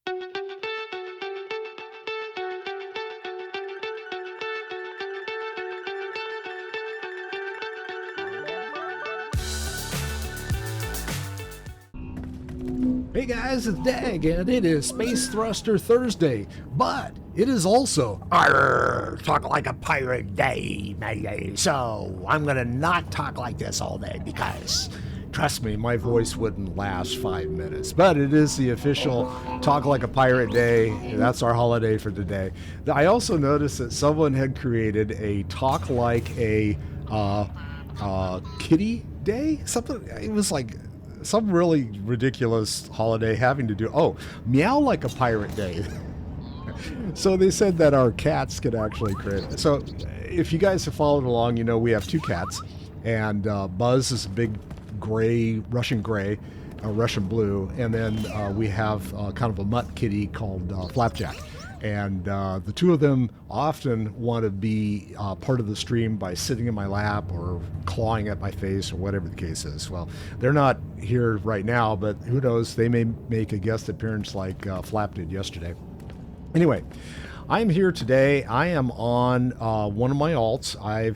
Hey guys, it's Dag, and it is Space Thruster Thursday, but it is also Talk Like a Pirate Day. So I'm going to not talk like this all day because, trust me, my voice wouldn't last 5 minutes. But it is the official Talk Like a Pirate Day. That's our holiday for today. I also noticed that someone had created a Talk Like a Kitty Day? Something, it was like some really ridiculous holiday having to do, Meow Like a Pirate Day. So they said that our cats could actually create it. So if you guys have followed along, you know we have two cats, and Buzz is a big gray, Russian blue, and then we have kind of a mutt kitty called Flapjack. And the two of them often want to be part of the stream by sitting in my lap or clawing at my face or whatever the case is. Well, they're not here right now, but who knows? They may make a guest appearance like Flap did yesterday. Anyway, I'm here today. I am on one of my alts. I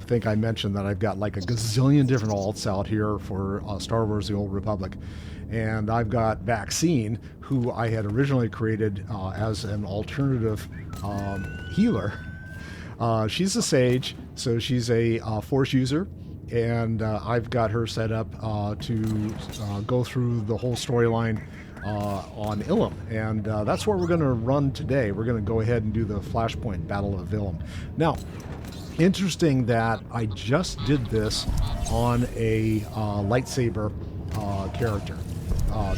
think I mentioned that I've got like a gazillion different alts out here for Star Wars: The Old Republic. And I've got Vaccine, who I had originally created as an alternative healer. She's a sage, so she's a Force user, and I've got her set up to go through the whole storyline on Ilum, and that's what we're going to run today. We're going to go ahead and do the Flashpoint Battle of Ilum. Now, interesting that I just did this on a lightsaber character.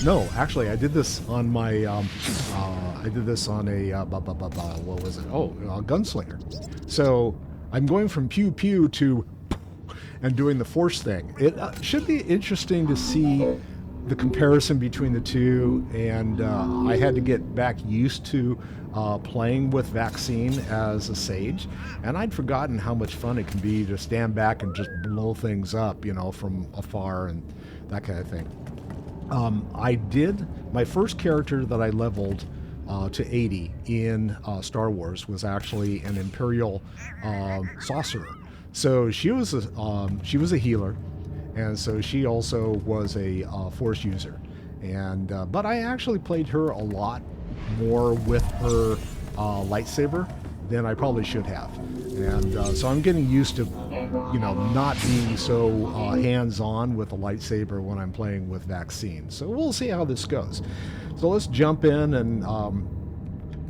No, actually, I did this on my, I did this on a, what was it? Gunslinger. So I'm going from pew pew to and doing the Force thing. It should be interesting to see the comparison between the two, and I had to get back used to playing with Vaccine as a sage, and I'd forgotten how much fun it can be to stand back and just blow things up, you know, from afar and that kind of thing. I did, my first character that I leveled to 80 in Star Wars was actually an Imperial sorcerer. So she was a healer, and so she also was a Force user. And but I actually played her a lot more with her lightsaber than I probably should have. And so I'm getting used to, you know, not being so hands-on with a lightsaber when I'm playing with Vaccine. So we'll see how this goes. So let's jump in and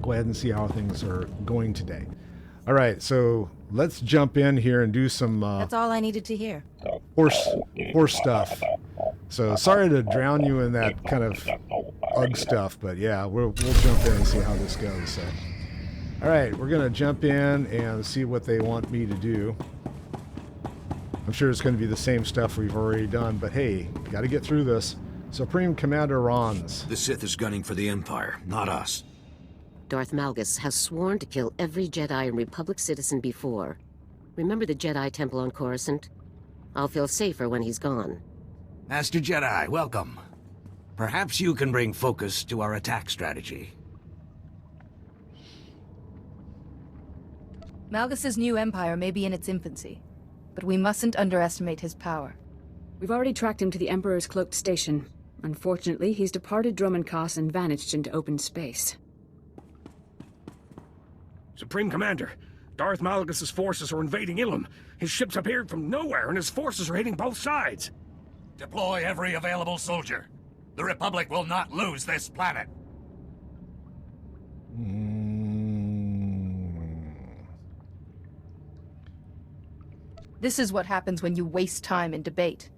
go ahead and see how things are going today. All right, so let's jump in here and do some... That's all I needed to hear. Horse stuff. So sorry to drown you in that kind of UG stuff, but yeah, we'll jump in and see how this goes. So. All right, we're going to jump in and see what they want me to do. I'm sure it's going to be the same stuff we've already done, but hey, got to get through this. Supreme Commander Rons. The Sith is gunning for the Empire, not us. Darth Malgus has sworn to kill every Jedi and Republic citizen before. Remember the Jedi Temple on Coruscant? I'll feel safer when he's gone. Master Jedi, welcome. Perhaps you can bring focus to our attack strategy. Malgus's new empire may be in its infancy, but we mustn't underestimate his power. We've already tracked him to the Emperor's cloaked station. Unfortunately, he's departed Dromund and vanished into open space. Supreme Commander, Darth Malgus's forces are invading Ilum. His ships appeared from nowhere, and his forces are hitting both sides. Deploy every available soldier. The Republic will not lose this planet. This is what happens when you waste time in debate.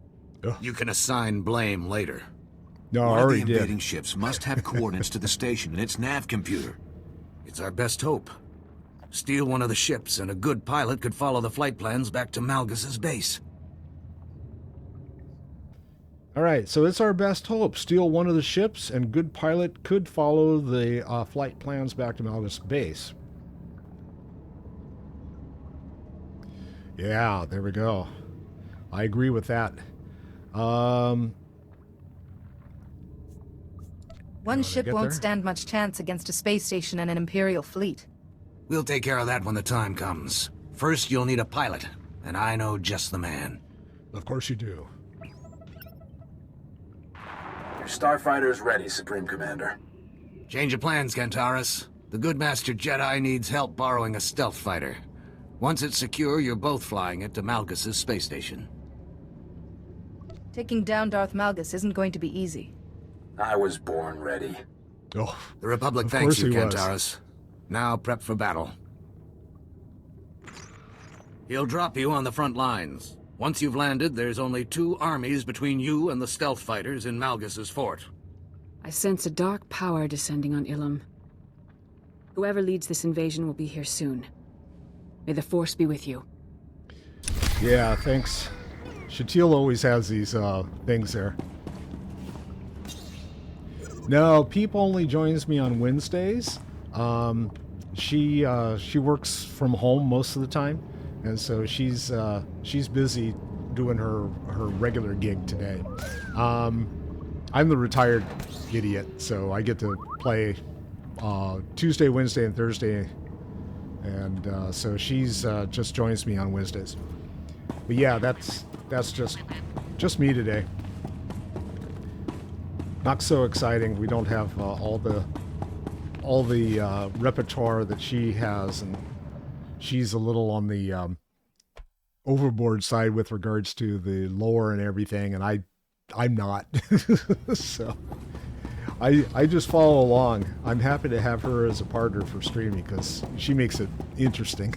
You can assign blame later. No, One I of the already invading did. ships must have coordinates to the station and its nav computer. It's our best hope. Steal one of the ships, and a good pilot could follow the flight plans back to Malgus's base. All right, so it's our best hope. Steal one of the ships, and good pilot could follow the flight plans back to Malgus base. Yeah, there we go. I agree with that. One ship get won't there? stand much chance against a space station and an Imperial fleet. We'll take care of that when the time comes. First, you'll need a pilot, and I know just the man. Of course you do. Your starfighter's ready, Supreme Commander. Change of plans, Kentaurus. The good Master Jedi needs help borrowing a stealth fighter. Once it's secure, you're both flying it to Malgus' space station. Taking down Darth Malgus isn't going to be easy. I was born ready. Oh, The Republic of thanks course you, he was. Kentaurus. Now prep for battle. He'll drop you on the front lines. Once you've landed, there's only 2 armies between you and the stealth fighters in Malgus' fort. I sense a dark power descending on Ilum. Whoever leads this invasion will be here soon. May the Force be with you. Yeah, thanks. Shatil always has these things there. No, Peep only joins me on Wednesdays. She works from home most of the time, and so she's busy doing her regular gig today. I'm the retired idiot, so I get to play Tuesday, Wednesday, and Thursday, and so she's just joins me on Wednesdays. But yeah, that's just me today. Not so exciting. We don't have all the repertoire that she has, and she's a little on the overboard side with regards to the lore and everything, and I'm not. So I just follow along. I'm happy to have her as a partner for streaming because she makes it interesting.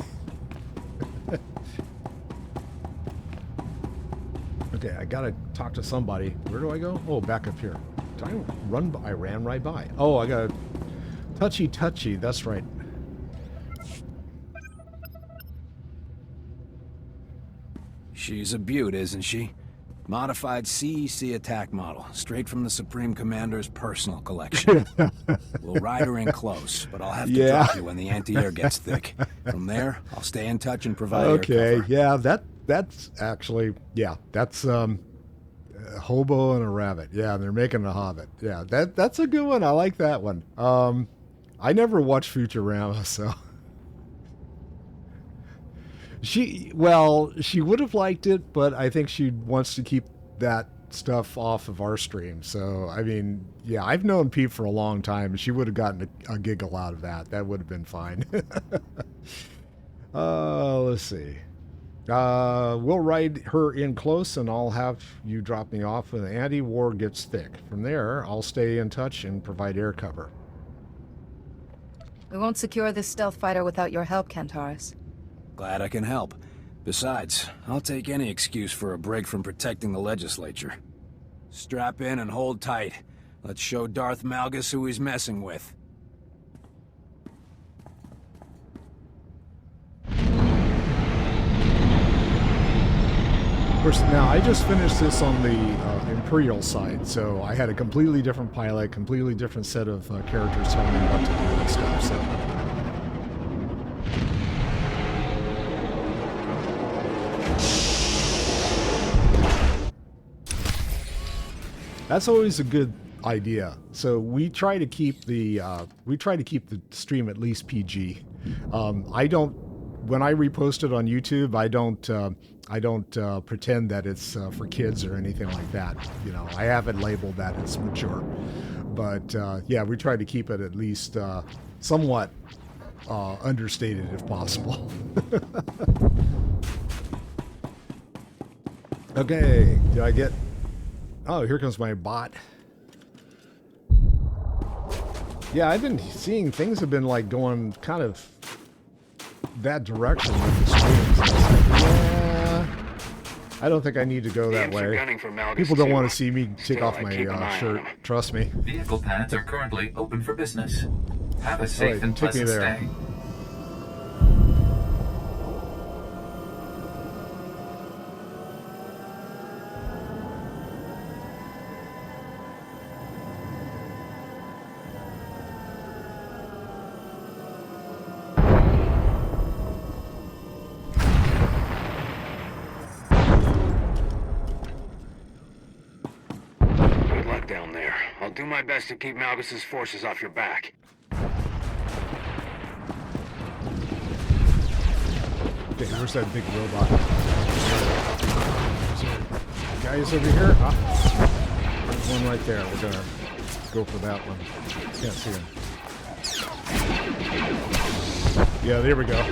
Okay, I gotta talk to somebody. Where do I go? Oh, back up here. Did I run by? I ran right by. Oh, I got touchy. That's right. She's a beaut, isn't she? Modified CEC attack model, straight from the Supreme Commander's personal collection. We'll ride her in close, but I'll have to drop you when the anti-air gets thick. From there, I'll stay in touch and provide air cover. Yeah, that's actually, yeah, that's a hobo and a rabbit. Yeah, they're making a hobbit. Yeah, that's a good one. I like that one. I never watched Futurama, so she would have liked it, but I think she wants to keep that stuff off of our stream. So I mean, yeah, I've known Pete for a long time, and she would have gotten a giggle out of that. That would have been fine. Let's see. We'll ride her in close, and I'll have you drop me off when the anti-war gets thick. From there, I'll stay in touch and provide air cover. We won't secure this stealth fighter without your help, Kentaurus. Glad I can help. Besides, I'll take any excuse for a break from protecting the legislature. Strap in and hold tight. Let's show Darth Malgus who he's messing with. Of course, now I just finished this on the Imperial side, so I had a completely different pilot, completely different set of characters telling me what to do and stuff. So that's always a good idea. So we try to keep the stream at least PG. I don't. When I repost it on YouTube, I don't pretend that it's for kids or anything like that. You know, I haven't labeled that as mature. But yeah, we try to keep it at least somewhat understated if possible. Okay, did I get... Oh, here comes my bot. Yeah, I've been seeing things have been like going kind of that direction with the streams. Like, yeah, I don't think I need to go that way. People don't want to see me take off my shirt. Trust me. Vehicle pads are currently open for business. Have a safe and pleasant stay. I'll do my best to keep Malgus's forces off your back. Okay, where's that big robot? So, guys over here? Ah, there's one right there. We're gonna go for that one. Can't see him. Yeah, there we go.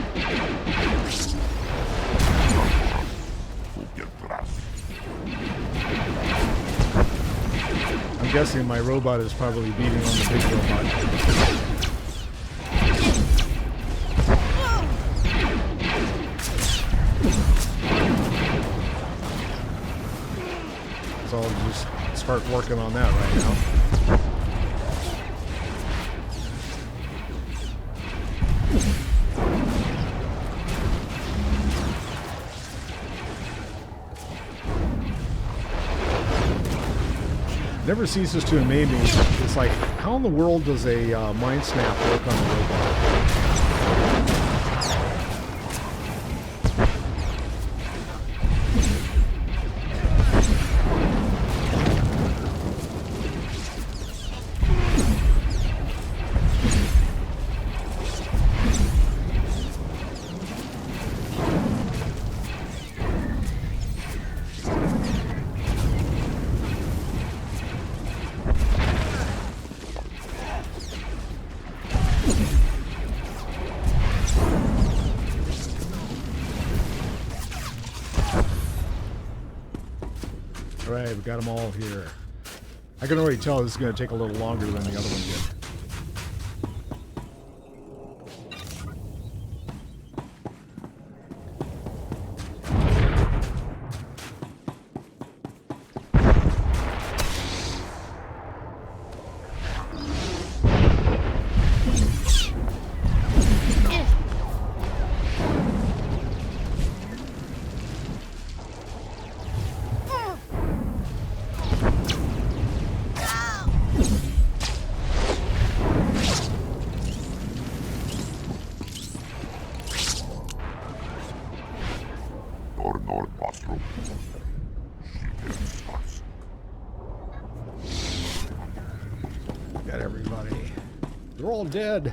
I'm guessing my robot is probably beating on the big robot. So I'll just start working on that right now. Never ceases to amaze me. It's like, how in the world does a mind snap work on a robot? Alright, we got them all here. I can already tell this is going to take a little longer than the other one did. Got everybody. They're all dead.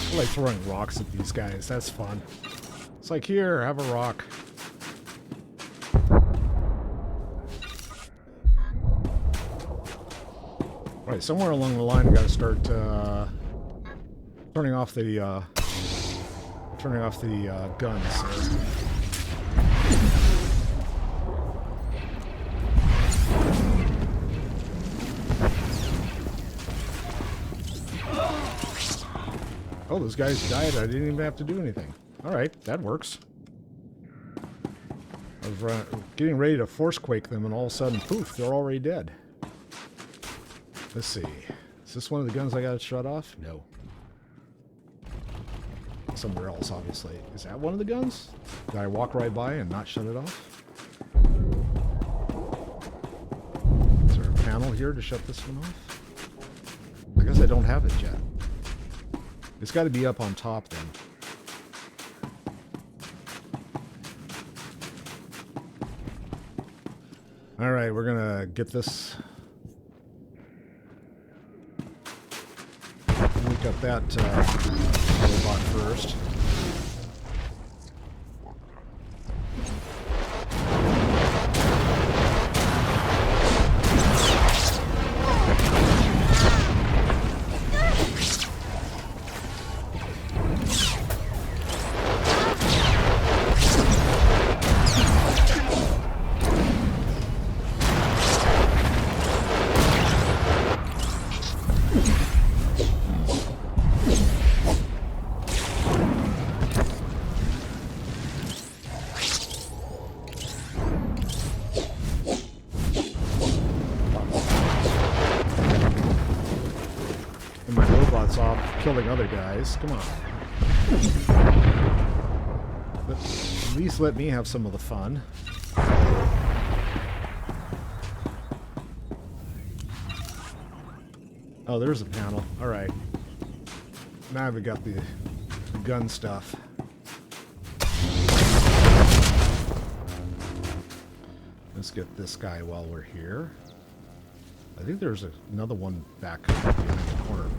I like throwing rocks at these guys. That's fun. It's like, here, have a rock. Right, somewhere along the line, we got to start turning off the guns. Oh, those guys died. I didn't even have to do anything. Alright, that works. I was getting ready to force-quake them, and all of a sudden, poof, they're already dead. Let's see. Is this one of the guns I gotta shut off? No. Somewhere else, obviously. Is that one of the guns? Did I walk right by and not shut it off? Is there a panel here to shut this one off? I guess I don't have it yet. It's got to be up on top then. Alright, we're gonna get this. We got that robot first. about killing other guys. Come on. But at least let me have some of the fun. Oh, there's a panel. Alright. Now we got the gun stuff. Let's get this guy while we're here. I think there's another one back behind the corner.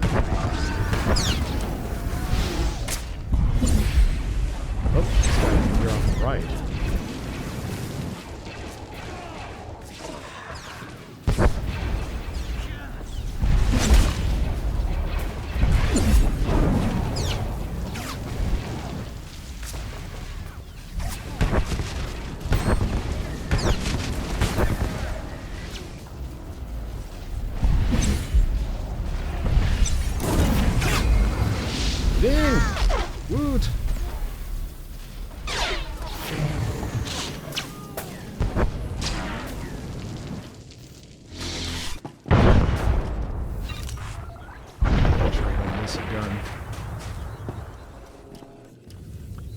Oh, this guy here on the right. Woot!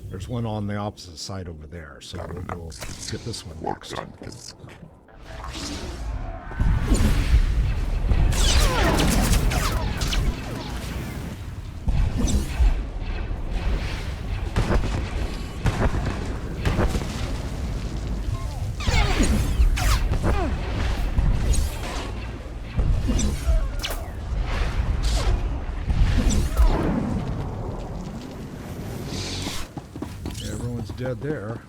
There's one on the opposite side over there, so we'll get this one next. Dead there.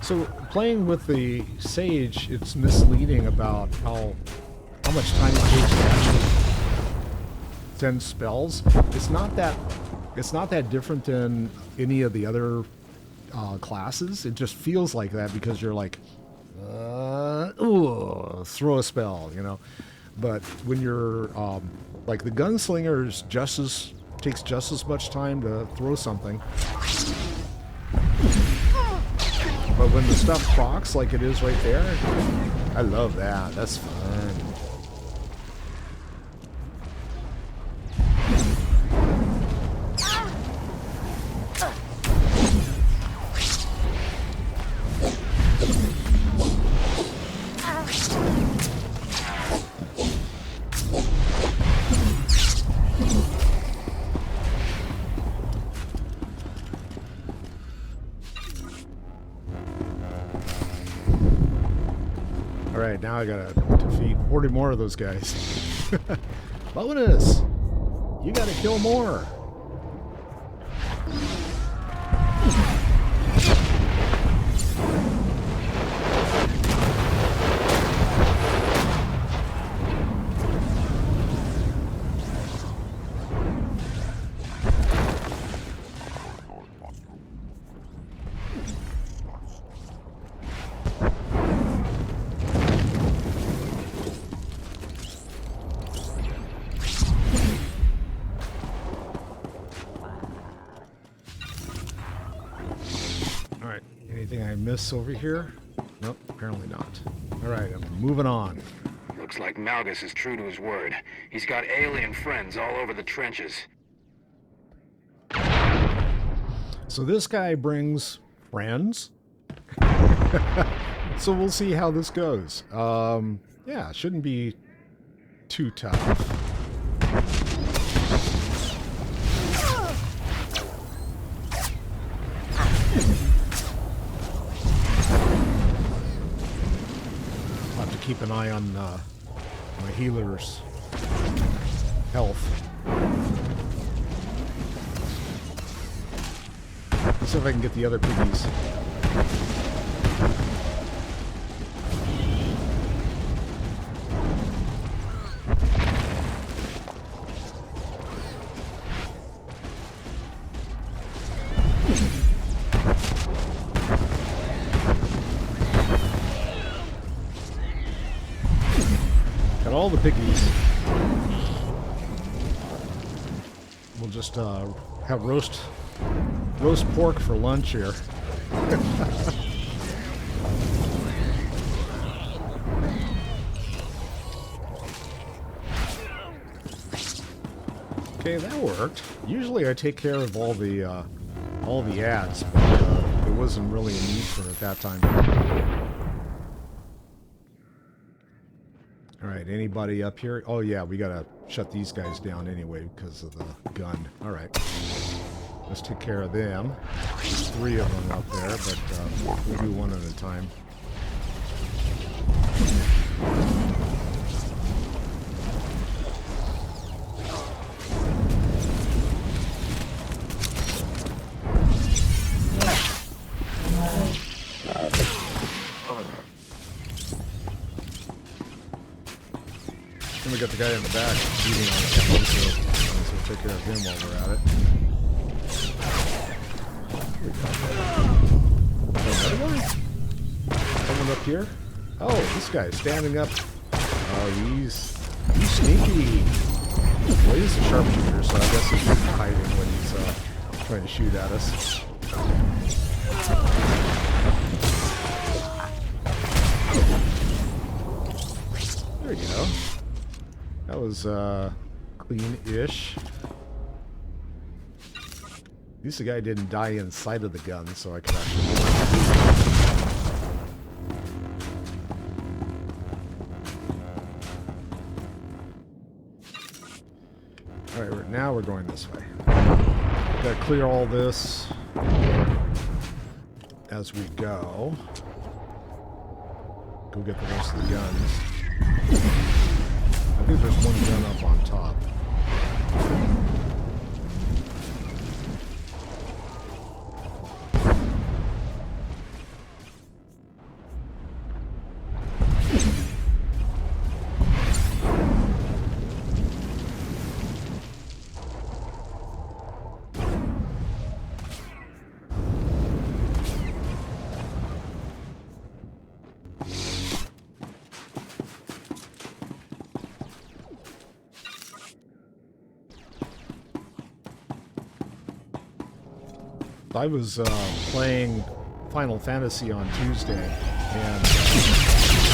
So playing with the Sage, it's misleading about how much time it takes to actually send spells. It's not that different than any of the other classes. It just feels like that because you're like, ooh, throw a spell, you know. But when you're like the Gunslinger is takes just as much time to throw something. But when the stuff procs like it is right there, I love that. That's fun. Alright, now I gotta defeat 40 more of those guys. Bonus! You gotta kill more! Anything I miss over here? Nope, apparently not. Alright, I'm moving on. Looks like Malgus is true to his word. He's got alien friends all over the trenches. So this guy brings friends? So we'll see how this goes. Yeah, shouldn't be too tough. Keep an eye on my healer's health. Let's see if I can get the other piggies. All the piggies. We'll just have roast pork for lunch here. Okay, that worked. Usually I take care of all the ads, but there wasn't really a need for it at that time. Alright, anybody up here? Oh yeah, we gotta shut these guys down anyway because of the gun. Alright. Let's take care of them. There's 3 of them up there, but we'll do one at a time. Then we got the guy in the back beating on the so we'll take care of him while we're at it. Another guy? Someone up here? Oh, this guy's standing up. Oh, he's sneaky. Well, he's a sharpshooter, so I guess he's hiding when he's trying to shoot at us. There you go. That was clean-ish. At least the guy didn't die inside of the gun, so I could actually... Alright, now we're going this way. Gotta clear all this as we go. Go get the rest of the guns. I think there's one gun up on top. I was playing Final Fantasy on Tuesday, and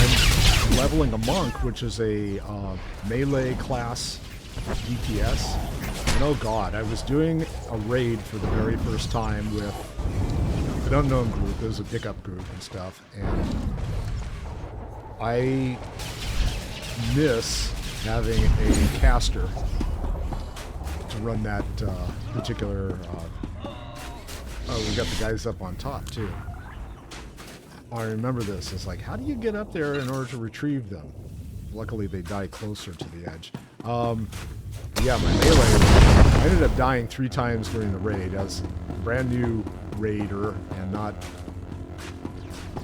I'm leveling a monk, which is a melee class DPS. And oh god, I was doing a raid for the very first time with an unknown group. It was a pickup group and stuff, and I miss having a caster to run that particular... Oh, we got the guys up on top, too. Oh, I remember this. It's like, how do you get up there in order to retrieve them? Luckily, they die closer to the edge. Yeah, my melee, I ended up dying 3 times during the raid as a brand new raider and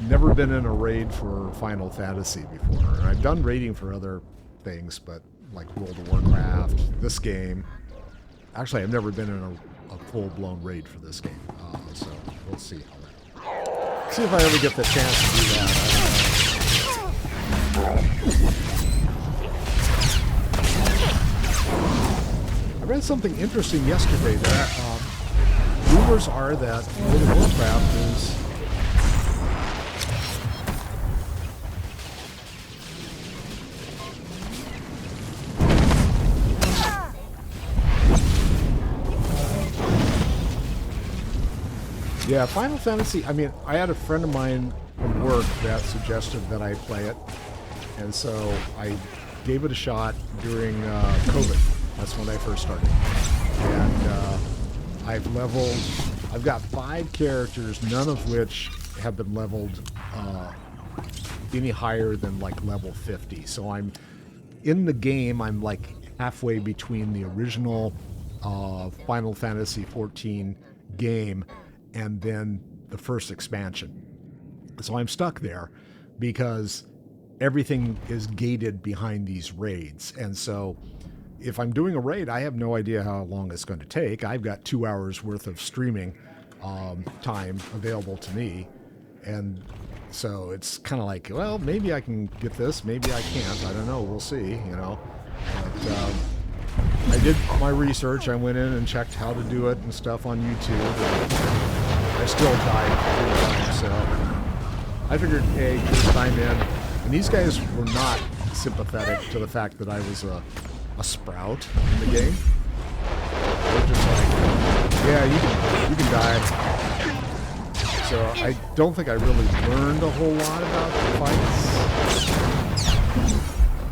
never been in a raid for Final Fantasy before. And I've done raiding for other things, but like World of Warcraft, this game. Actually, I've never been in a full-blown raid for this game, so we'll see how that. See if I ever get the chance to do that. I read something interesting yesterday that rumors are that World of Warcraft is yeah, Final Fantasy, I mean, I had a friend of mine from work that suggested that I play it, and so I gave it a shot during COVID. That's when I first started. And I've got 5 characters, none of which have been leveled any higher than like level 50. So I'm, in the game, I'm like halfway between the original Final Fantasy XIV game and then the first expansion. So I'm stuck there because everything is gated behind these raids. And so if I'm doing a raid, I have no idea how long it's going to take. I've got 2 hours worth of streaming time available to me. And so it's kind of like, well, maybe I can get this, maybe I can't. I don't know. We'll see, you know. But, I did my research. I went in and checked how to do it and stuff on YouTube. And I still died 3 times, so I figured, hey, first time in. And these guys were not sympathetic to the fact that I was a sprout in the game. they're just like, yeah, you can die. So I don't think I really learned a whole lot about the fights,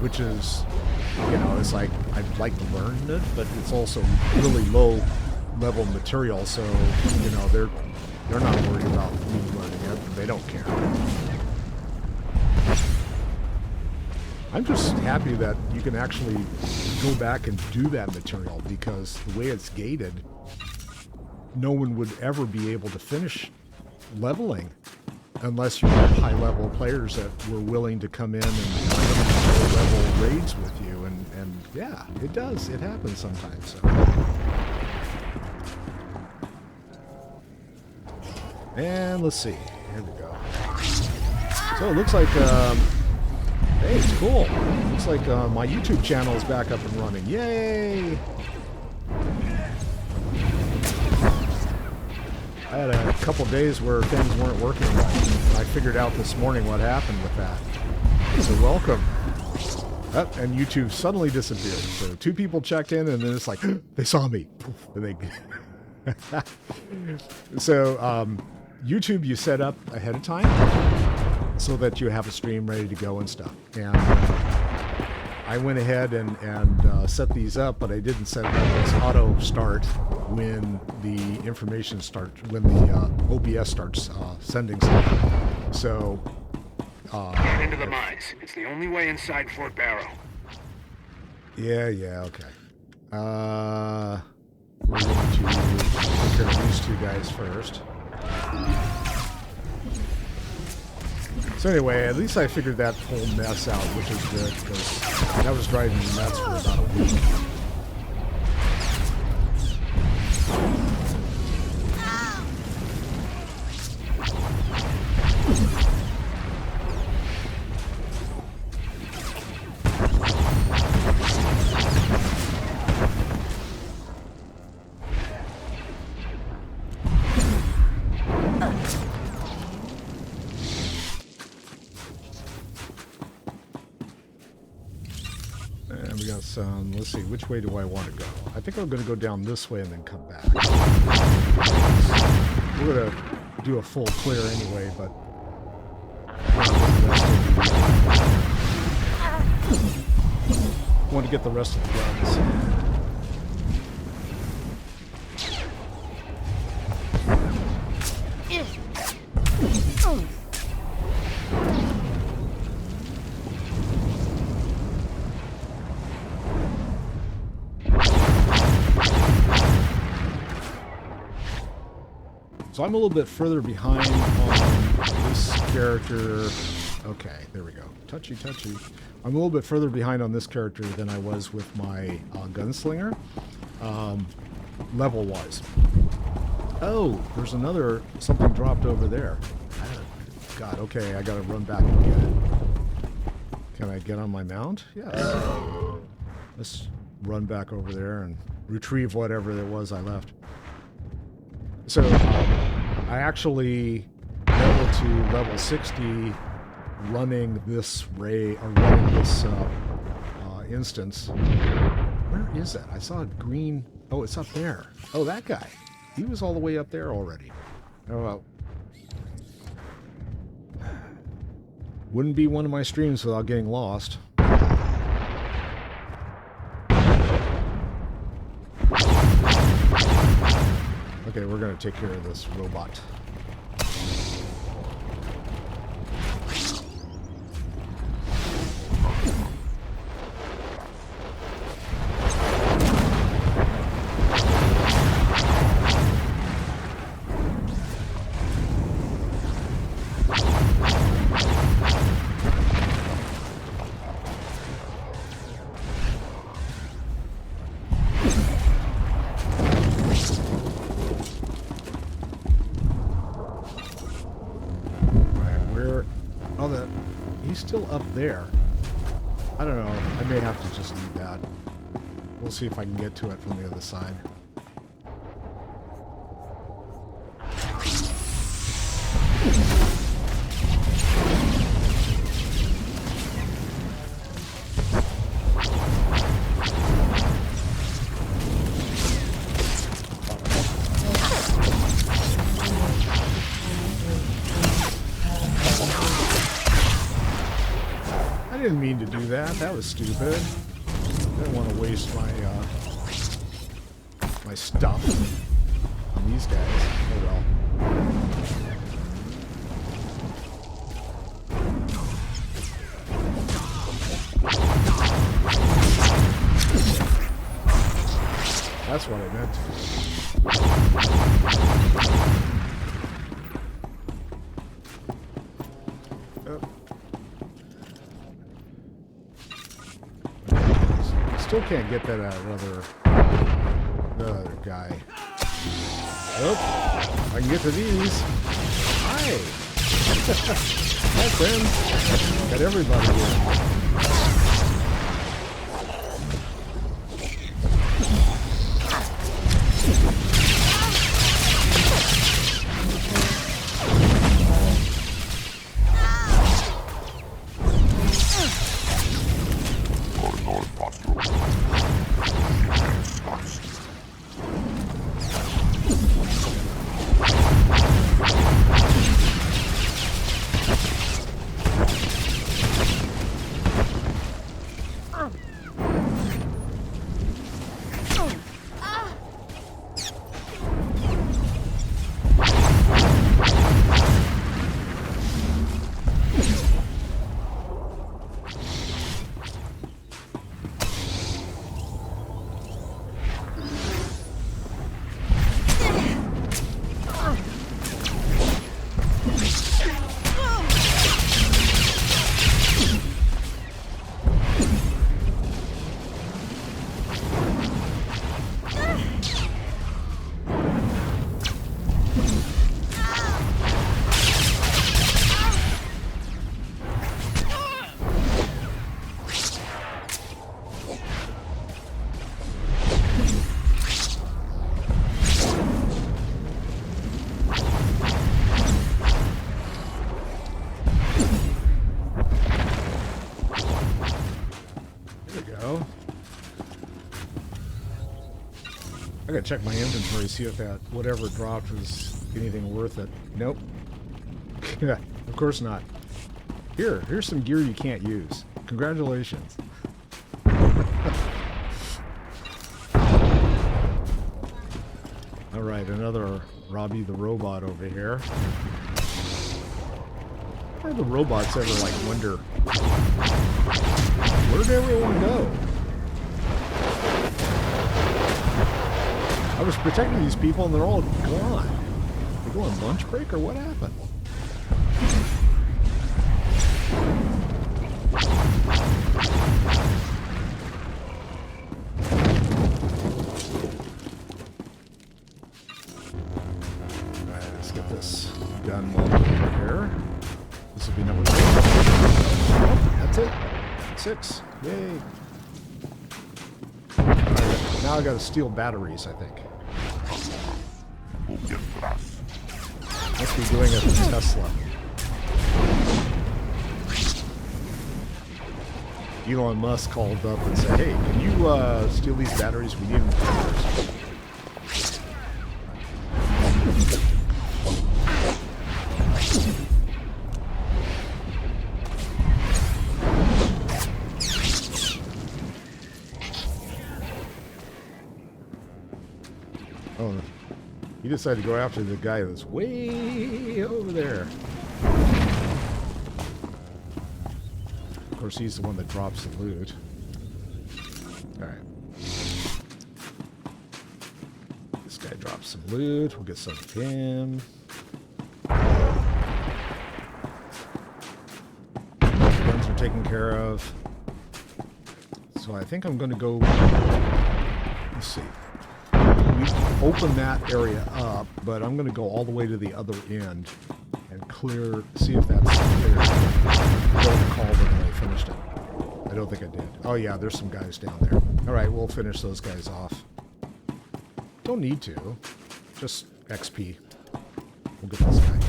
which is, you know, it's like I'd like to learn it, but it's also really low level material, so you know they're not worried about me learning it. They don't care. I'm just happy that you can actually go back and do that material, because the way it's gated, no one would ever be able to finish leveling unless you have high-level players that were willing to come in and level raids with you, and yeah, it does. It happens sometimes. So. And let's see. Here we go. So it looks like, hey, it's cool. Looks like my YouTube channel is back up and running. Yay! I had a couple days where things weren't working right. I figured out this morning what happened with that. So welcome. Oh, and YouTube suddenly disappeared. So 2 people checked in, and then it's like, they saw me. And they... So, YouTube you set up ahead of time so that you have a stream ready to go and stuff. And I went ahead and set these up, but I didn't set up this auto start when the information starts, when the OBS starts sending something. So, get into the mines. It's the only way inside Fort Barrow. Yeah, okay. We're going to take care of these 2 guys first. So anyway, at least I figured that whole mess out, which is good, because that was driving me nuts for about a week. Let's see, which way do I want to go? I think I'm going to go down this way and then come back. We're going to do a full clear anyway, but... I want to get the rest of the guns. So I'm a little bit further behind on this character. Okay, there we go. Touchy. I'm a little bit further behind on this character than I was with my gunslinger, level-wise. Oh, there's something dropped over there. God, okay, I gotta run back and get it. Can I get on my mount? Yes. Let's run back over there and retrieve whatever it was I left. So, I actually leveled to level 60 running this instance. Where is that? I saw a green... Oh, it's up there. Oh, that guy. He was all the way up there already. Oh, well. Wouldn't be one of my streams without getting lost. Okay, we're going to take care of this robot. Still up there. I don't know. I may have to just leave that. We'll see if I can get to it from the other side. didn't mean to do that. That was stupid. I didn't want to waste my my stuff on these guys. Oh well. That's what I meant. Still can't get that other guy. Oh, I can get to these. Hi. Hi, friend. Got everybody here. I gotta check my inventory, see if that whatever dropped was anything worth it. Nope. Yeah, of course not. Here's some gear you can't use. Congratulations. Alright, another Robbie the Robot over here. Why do the robots ever, like, wonder, where'd everyone go? I was protecting these people and they're all gone. They go on lunch break or what happened? Alright, let's get this done while we're here. This will be number 4. Oh, that's it. 6. Yay. Alright, now I gotta steal batteries, I think. Must be doing it with Tesla. Elon Musk called up and said, hey, can you steal these batteries? We need them first. Oh, he decided to go after the guy that's way over there. Of course, he's the one that drops the loot. Alright. This guy drops some loot. We'll get some of him. Guns are taken care of. So I think I'm going to go... Let's see. We open that area up, but I'm going to go all the way to the other end and clear, see if that's clear. I don't recall when I finished it. I don't think I did. Oh yeah, there's some guys down there. Alright, we'll finish those guys off. Don't need to. Just XP. We'll get this guy.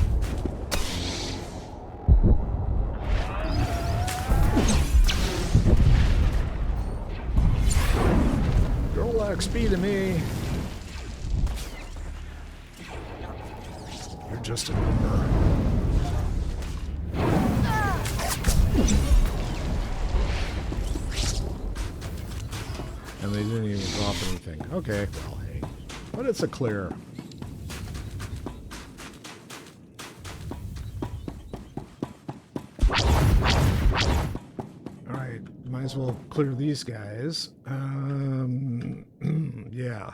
Roll XP to me. You're just a number. And they didn't even drop anything. Okay, well, hey. But it's a clear. Alright, might as well clear these guys. Yeah.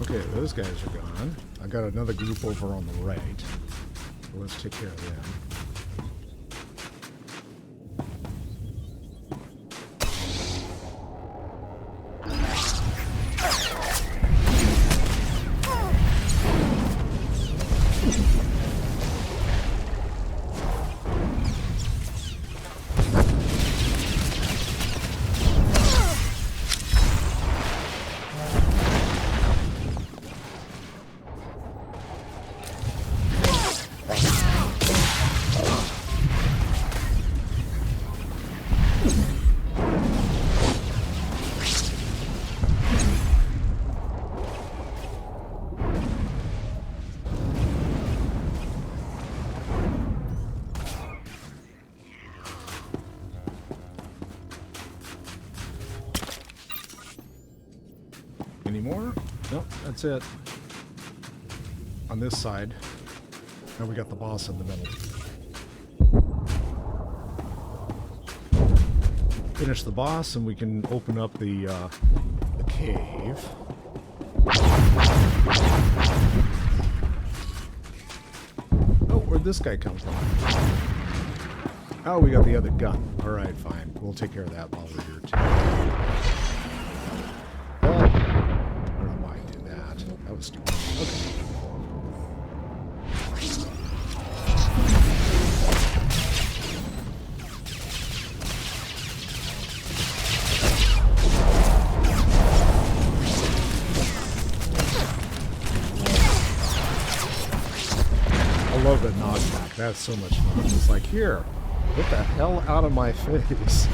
Okay, those guys are gone. I got another group over on the right. So let's take care of them. Any more? Nope, that's it. On this side. Now we got the boss in the middle. Finish the boss and we can open up the cave. Oh, where'd this guy come from? Oh, we got the other gun. Alright, fine. We'll take care of that while we're here too. Well, I don't know why I did that. That was stupid. Okay. I love the knockback. That's so much fun. It's like, here, get the hell out of my face.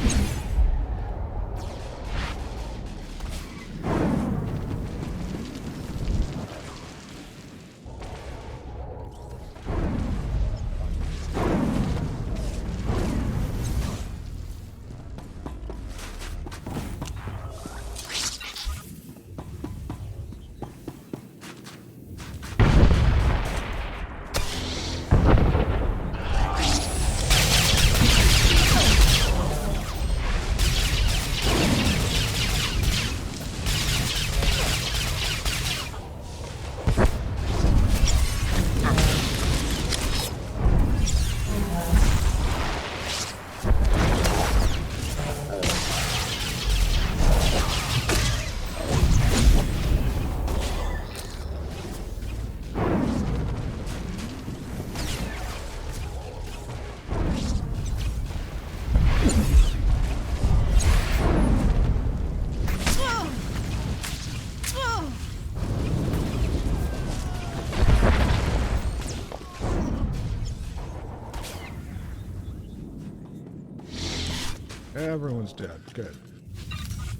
Everyone's dead. Good.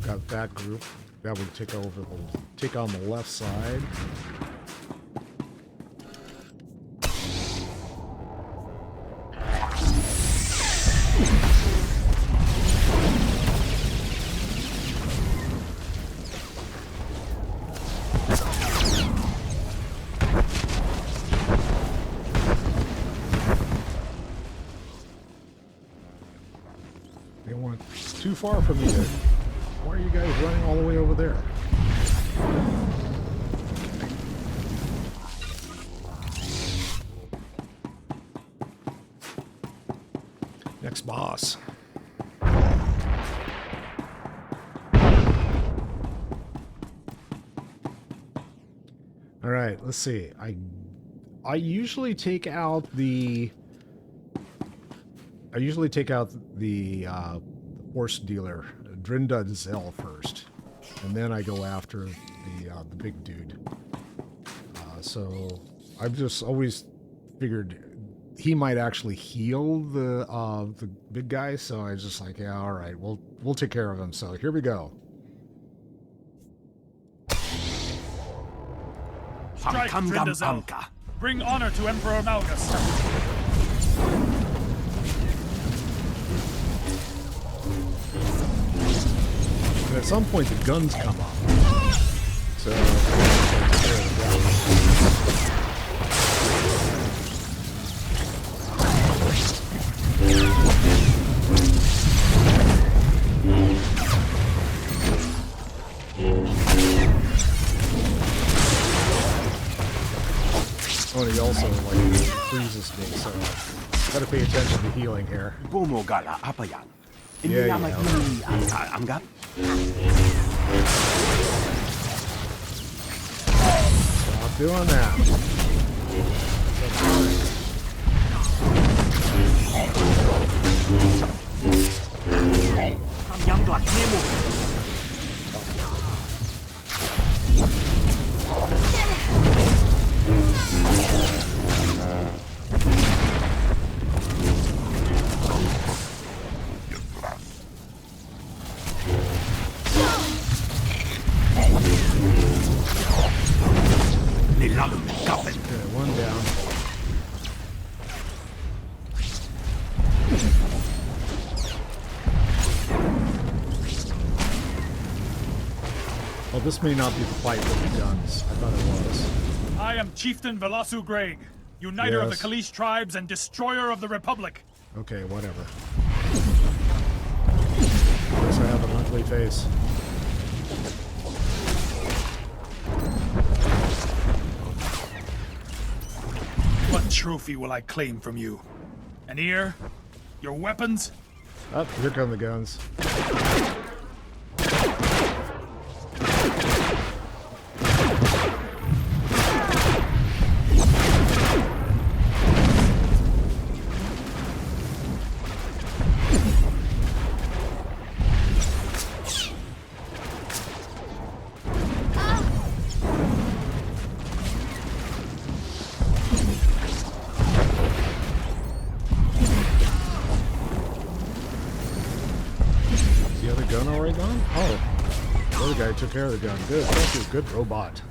Got that group. Now we take on the left side. They weren't too far from me. Why are you guys running all the way over there? Next boss. All right, let's see. I usually take out the horse dealer, Drindazel first, and then I go after the big dude. So I've just always figured he might actually heal the big guy. So I was just like, yeah, all right, we'll take care of him. So here we go. Strike, Drindazel. Bring honor to Emperor Malgus. And at some point, the guns come up. So, oh, he also like freezes me, so gotta pay attention to healing here. Yeah. Stop doing that. Okay, one down. Well, this may not be the fight with the guns. I thought it was. I am Chieftain Velasu Greg, uniter of the Yes. Kalish tribes and destroyer of the Republic. Okay, whatever. Guess I have an ugly face. What trophy will I claim from you? An ear? Your weapons? Oh, here come the guns. Gun already gone? Oh, the other guy took care of the gun. Good, thank you. Good robot.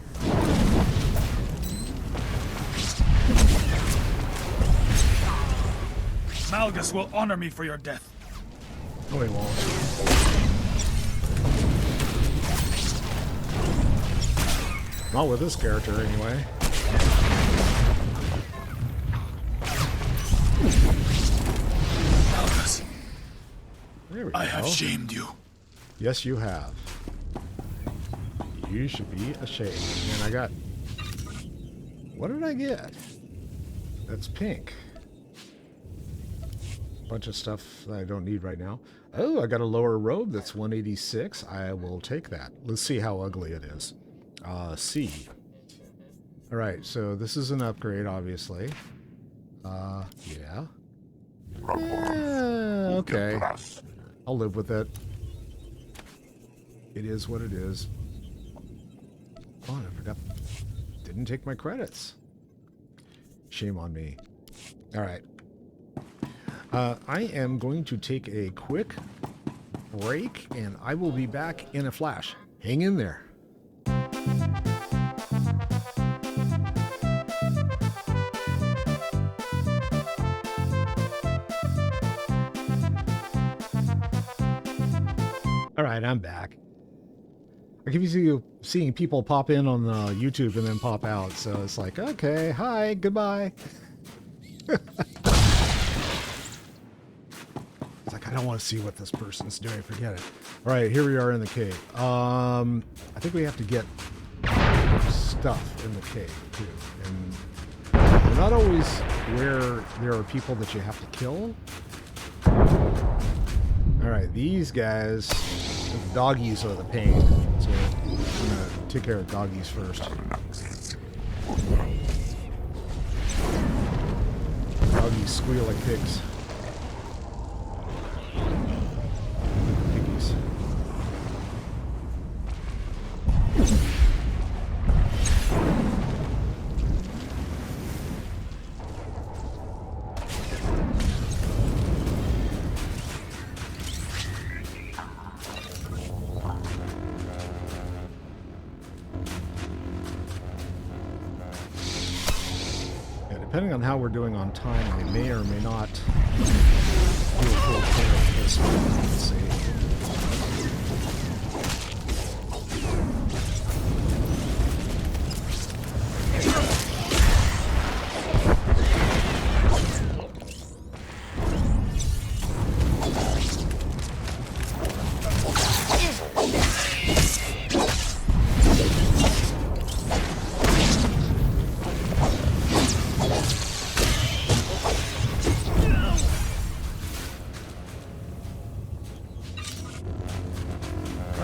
Malgus will honor me for your death. No, he won't. Not with this character, anyway. Malgus, There we I go. have shamed you. Yes, you have. You should be ashamed. And I got... What did I get? That's pink. Bunch of stuff that I don't need right now. Oh, I got a lower robe that's 186. I will take that. Let's see how ugly it is. C. Alright, so this is an upgrade, obviously. Yeah. Okay. I'll live with it. It is what it is. Oh, I forgot. Didn't take my credits. Shame on me. Alright. I am going to take a quick break, and I will be back in a flash. Hang in there. All right, I'm back. I keep seeing people pop in on YouTube and then pop out, so it's like, okay, hi, goodbye. It's like, I don't want to see what this person's doing. Forget it. All right, here we are in the cave. I think we have to get stuff in the cave, too. And they're not always where there are people that you have to kill. All right, these guys, the doggies are the pain. So I'm going to take care of doggies first. Doggies squeal like pigs. Piggies. depending on how we're doing on time, I may or may not do a full clear of this one. Let's see.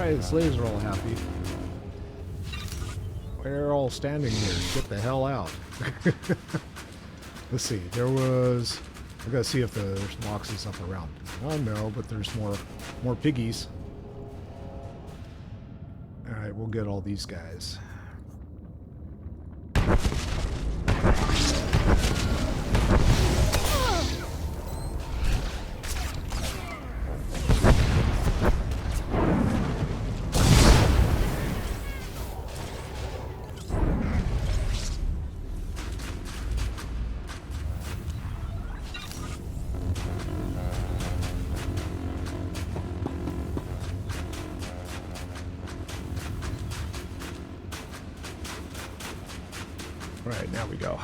The slaves are all happy. We're all standing here. Get the hell out. Let's see. There was... I gotta see if there's boxes up around. Oh no, but there's more piggies. Alright, we'll get all these guys. Right, now we go.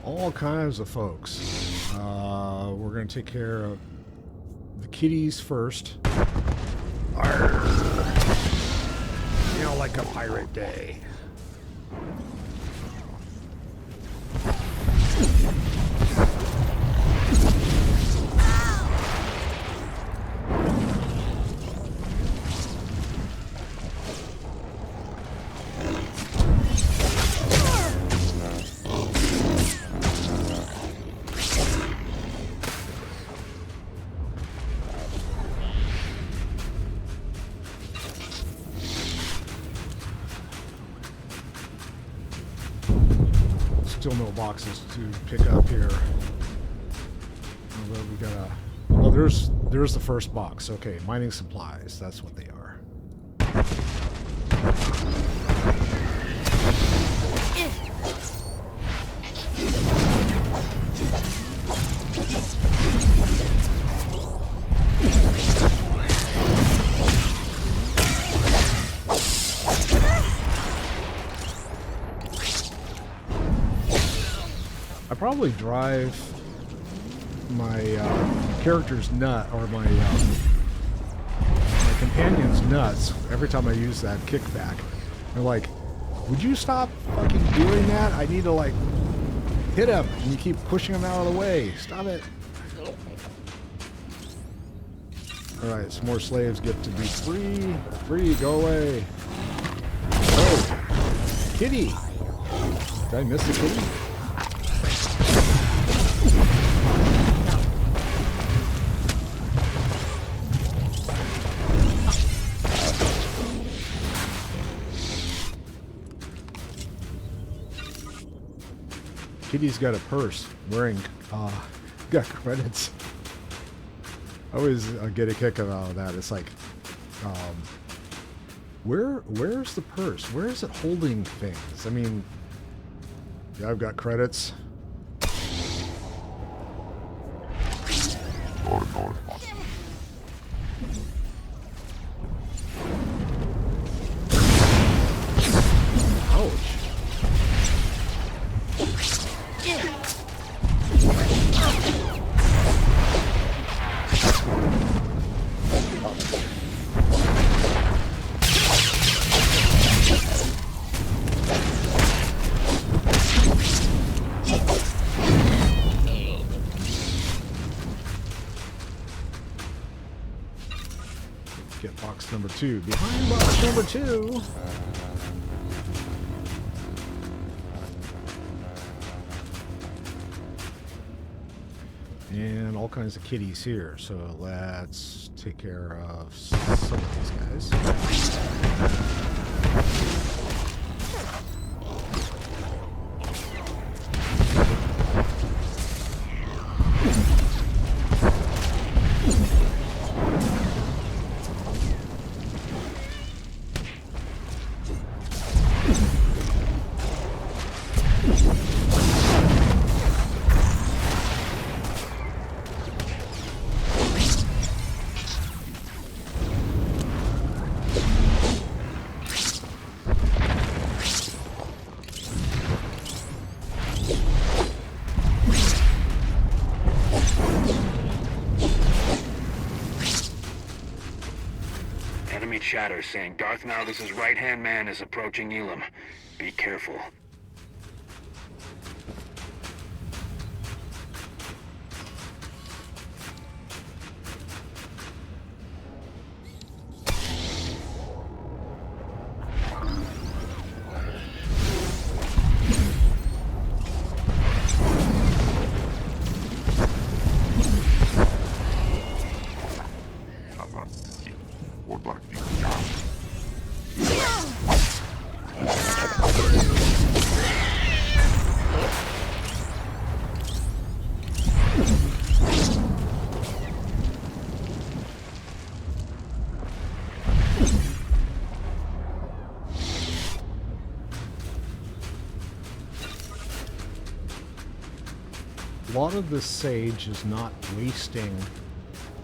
All kinds of folks. We're going to take care of the kitties first. Arrgh. You know, like a pirate day. Still no boxes to pick up here. Although we gotta... Oh, there's the first box. Okay, mining supplies. That's what they are. I probably drive my character's nut, or my companion's nuts every time I use that kickback. They're like, would you stop fucking doing that? I need to, like, hit him, and you keep pushing him out of the way. Stop it. Alright, some more slaves get to be free. Free, go away. Oh, kitty. Did I miss the kitty? Kitty's got a purse wearing, got credits. I always get a kick out of that. It's like, where's the purse? Where is it holding things? I mean, yeah, I've got credits. Ouch. Get box number 2. Behind box number 2. And all kinds of kitties here. So let's take care of some of these guys. chatter saying Darth Malgus' right-hand man is approaching Ilum. Be careful. A lot of this sage is not wasting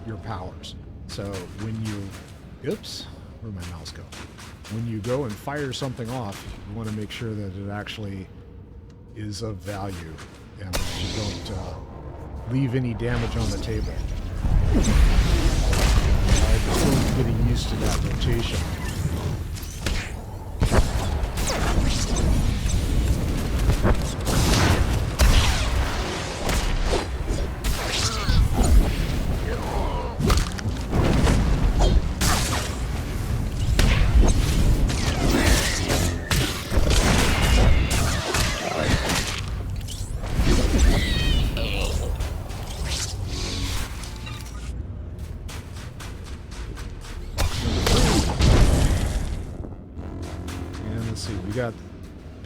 your powers. So when you, oops, where'd my mouse go? When you go and fire something off, you want to make sure that it actually is of value and that you don't leave any damage on the table. I'm still getting used to that rotation.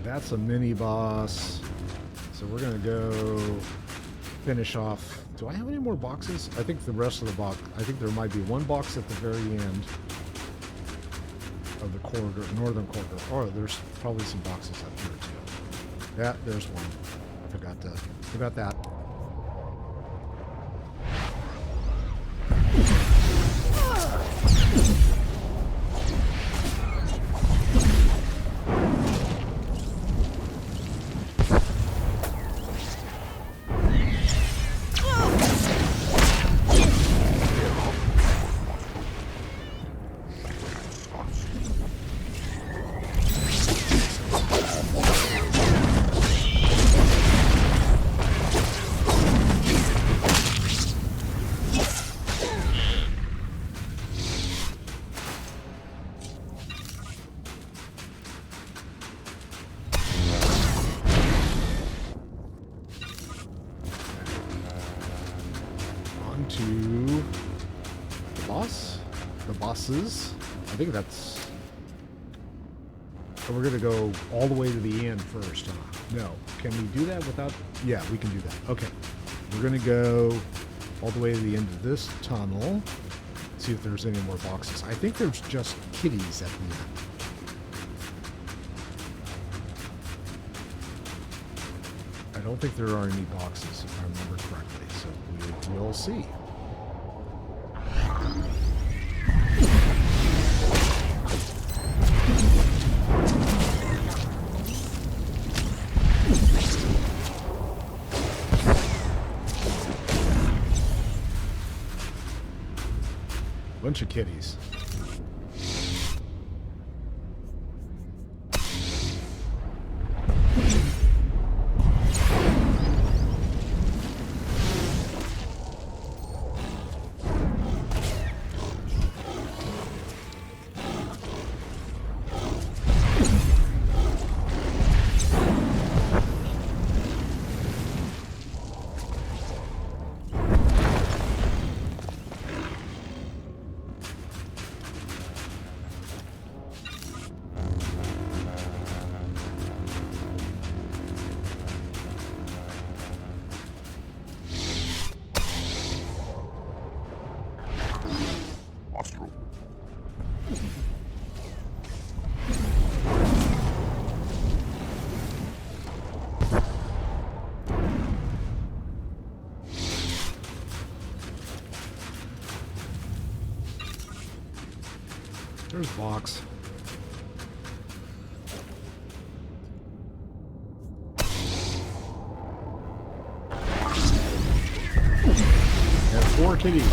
That's a mini boss, so we're gonna go finish off. Do I have any more boxes? I think the rest of the box, I think there might be one box at the very end of the corridor, northern corridor. Oh, there's probably some boxes up here too. Yeah, there's one. I forgot that. I think that's... So we're going to go all the way to the end first, huh? No. Can we do that without... Yeah, we can do that. Okay. We're going to go all the way to the end of this tunnel. See if there's any more boxes. I think there's just kitties at the end. I don't think there are any boxes, if I remember correctly. So we'll see. Bunch of kitties. There's Vox. Got 4 kitties.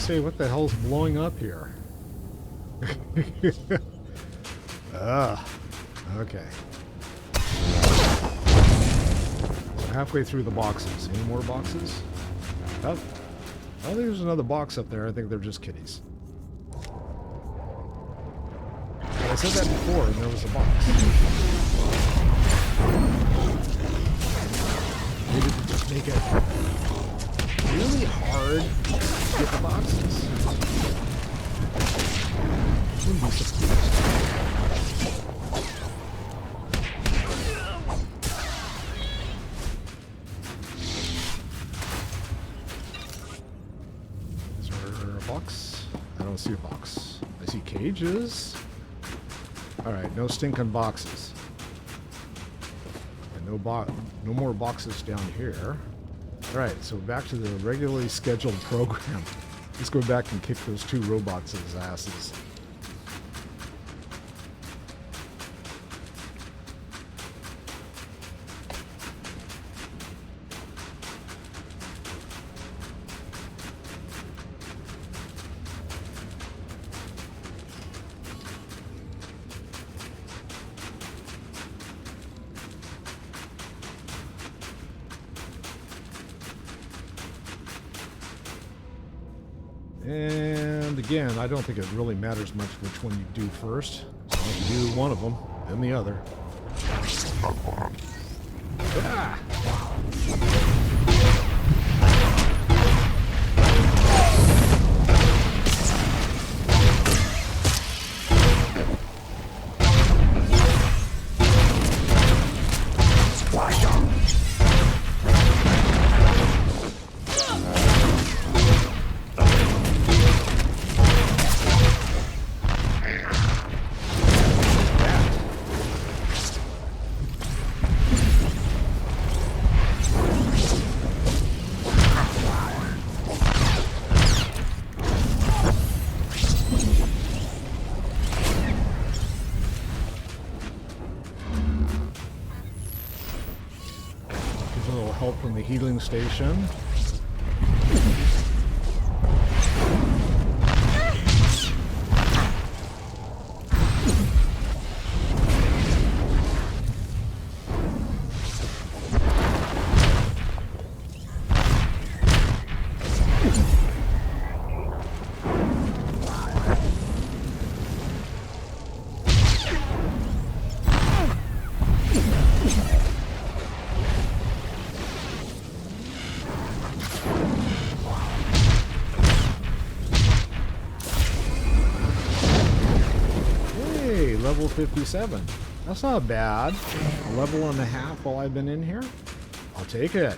say, what the hell's blowing up here? Okay. So halfway through the boxes. Any more boxes? Oh, there's another box up there. I think they're just kitties. I said that before, and there was a box. Maybe to just make it really hard to get the boxes. Wouldn't be surprised. Is there a box? I don't see a box. I see cages. Alright, no stinking boxes. And no more boxes down here. Alright, so back to the regularly scheduled program. Let's go back and kick those two robots' asses. And again, I don't think it really matters much which one you do first. As long as you do one of them, then the other. Ah! From the healing station. Level 57. That's not bad. A level and a half while I've been in here. I'll take it.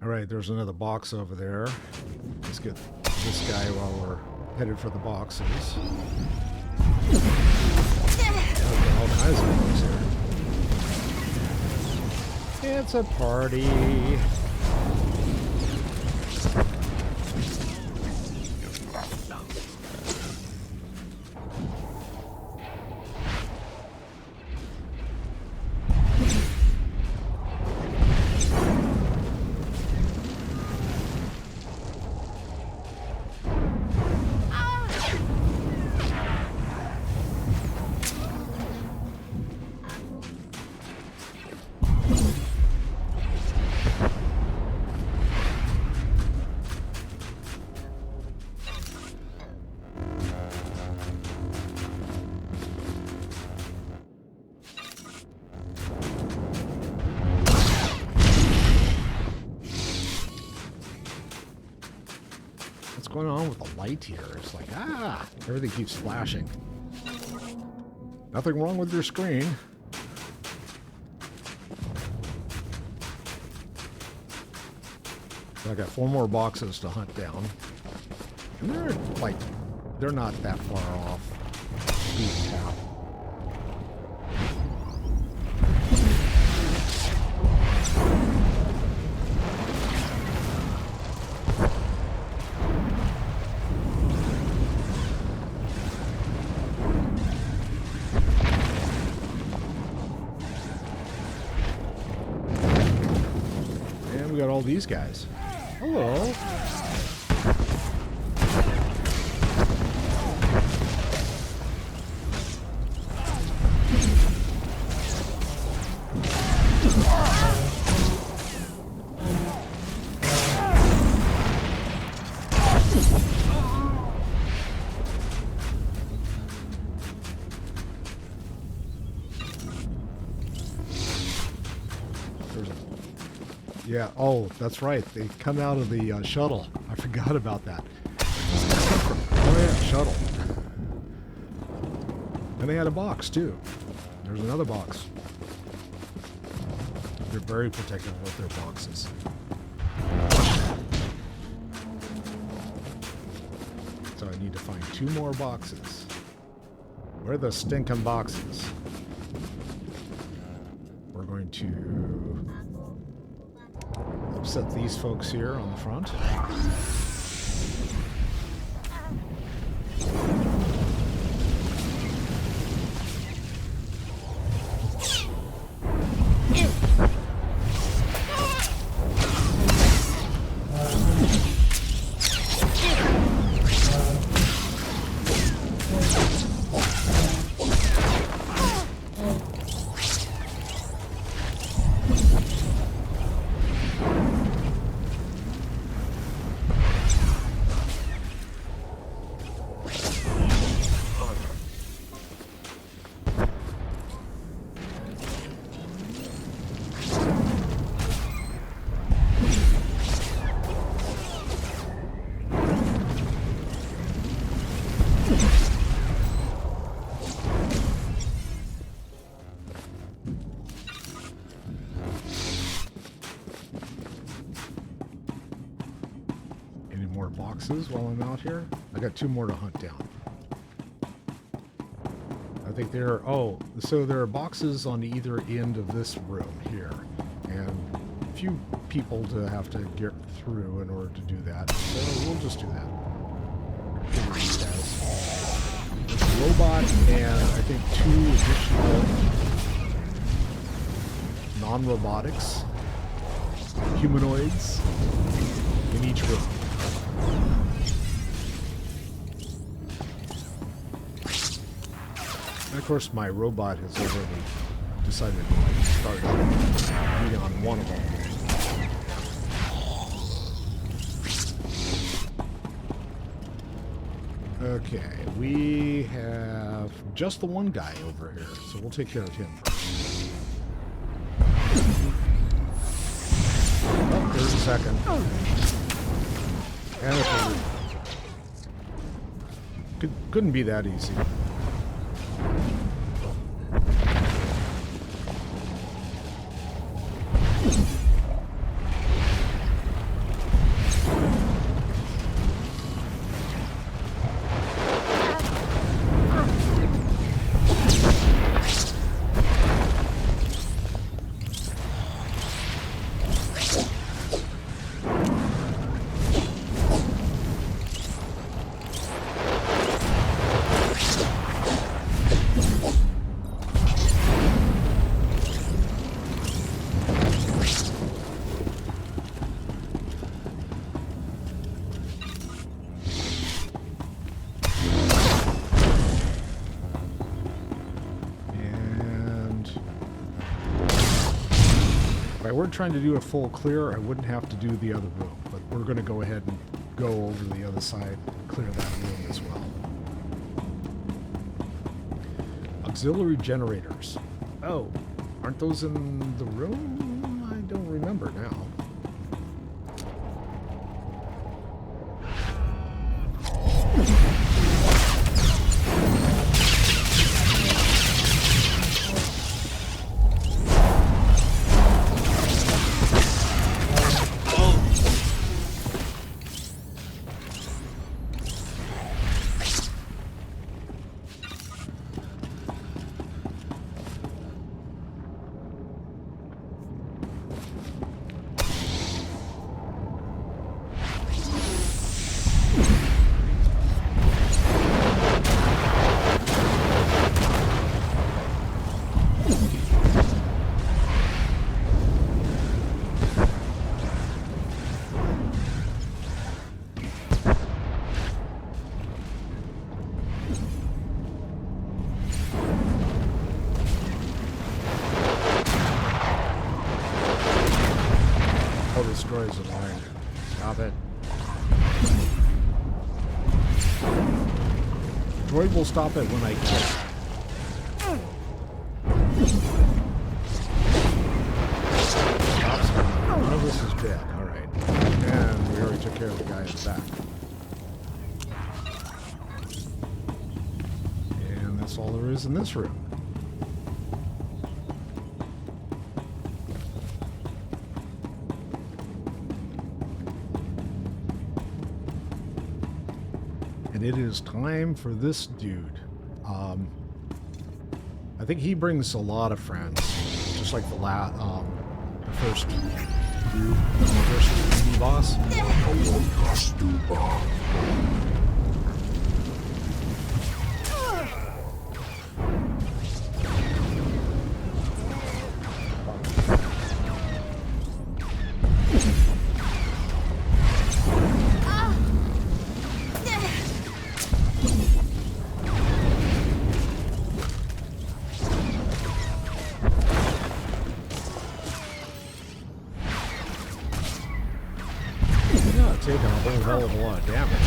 Alright, there's another box over there. Let's get this guy while we're headed for the boxes. All kinds of things here. It's a party. What's going on with the light here? It's like, everything keeps flashing. Nothing wrong with your screen. So I got 4 more boxes to hunt down. And they're not that far off beaten path. we got all these guys. Hello. Yeah, oh, that's right. They come out of the shuttle. I forgot about that. Oh yeah, shuttle. And they had a box, too. There's another box. They're very protective of their boxes. So I need to find 2 more boxes. Where are the stinking boxes? We're going to upset these folks here on the front. While I'm out here. I got 2 more to hunt down. I think there are, so there are boxes on either end of this room here, and a few people to have to get through in order to do that, so we'll just do that. There's a robot and I think 2 additional non-robotics humanoids in each room. And of course, my robot has already decided to start beating on one of them. Okay, we have just the one guy over here, so we'll take care of him first. Oh, there's a second. And a third. Couldn't be that easy. If I weren't trying to do a full clear, I wouldn't have to do the other room, but we're going to go ahead and go over to the other side and clear that room as well. Auxiliary generators. Oh, aren't those in the room? I don't remember now. destroys it. Alright. Stop it. Droid will stop it when I kill it. None of this is dead. Alright. And we already took care of the guy in the back. And that's all there is in this room. And it is time for this dude. I think he brings a lot of friends, just like the first dude, the first mini boss. Taking a whole hell of a lot of damage.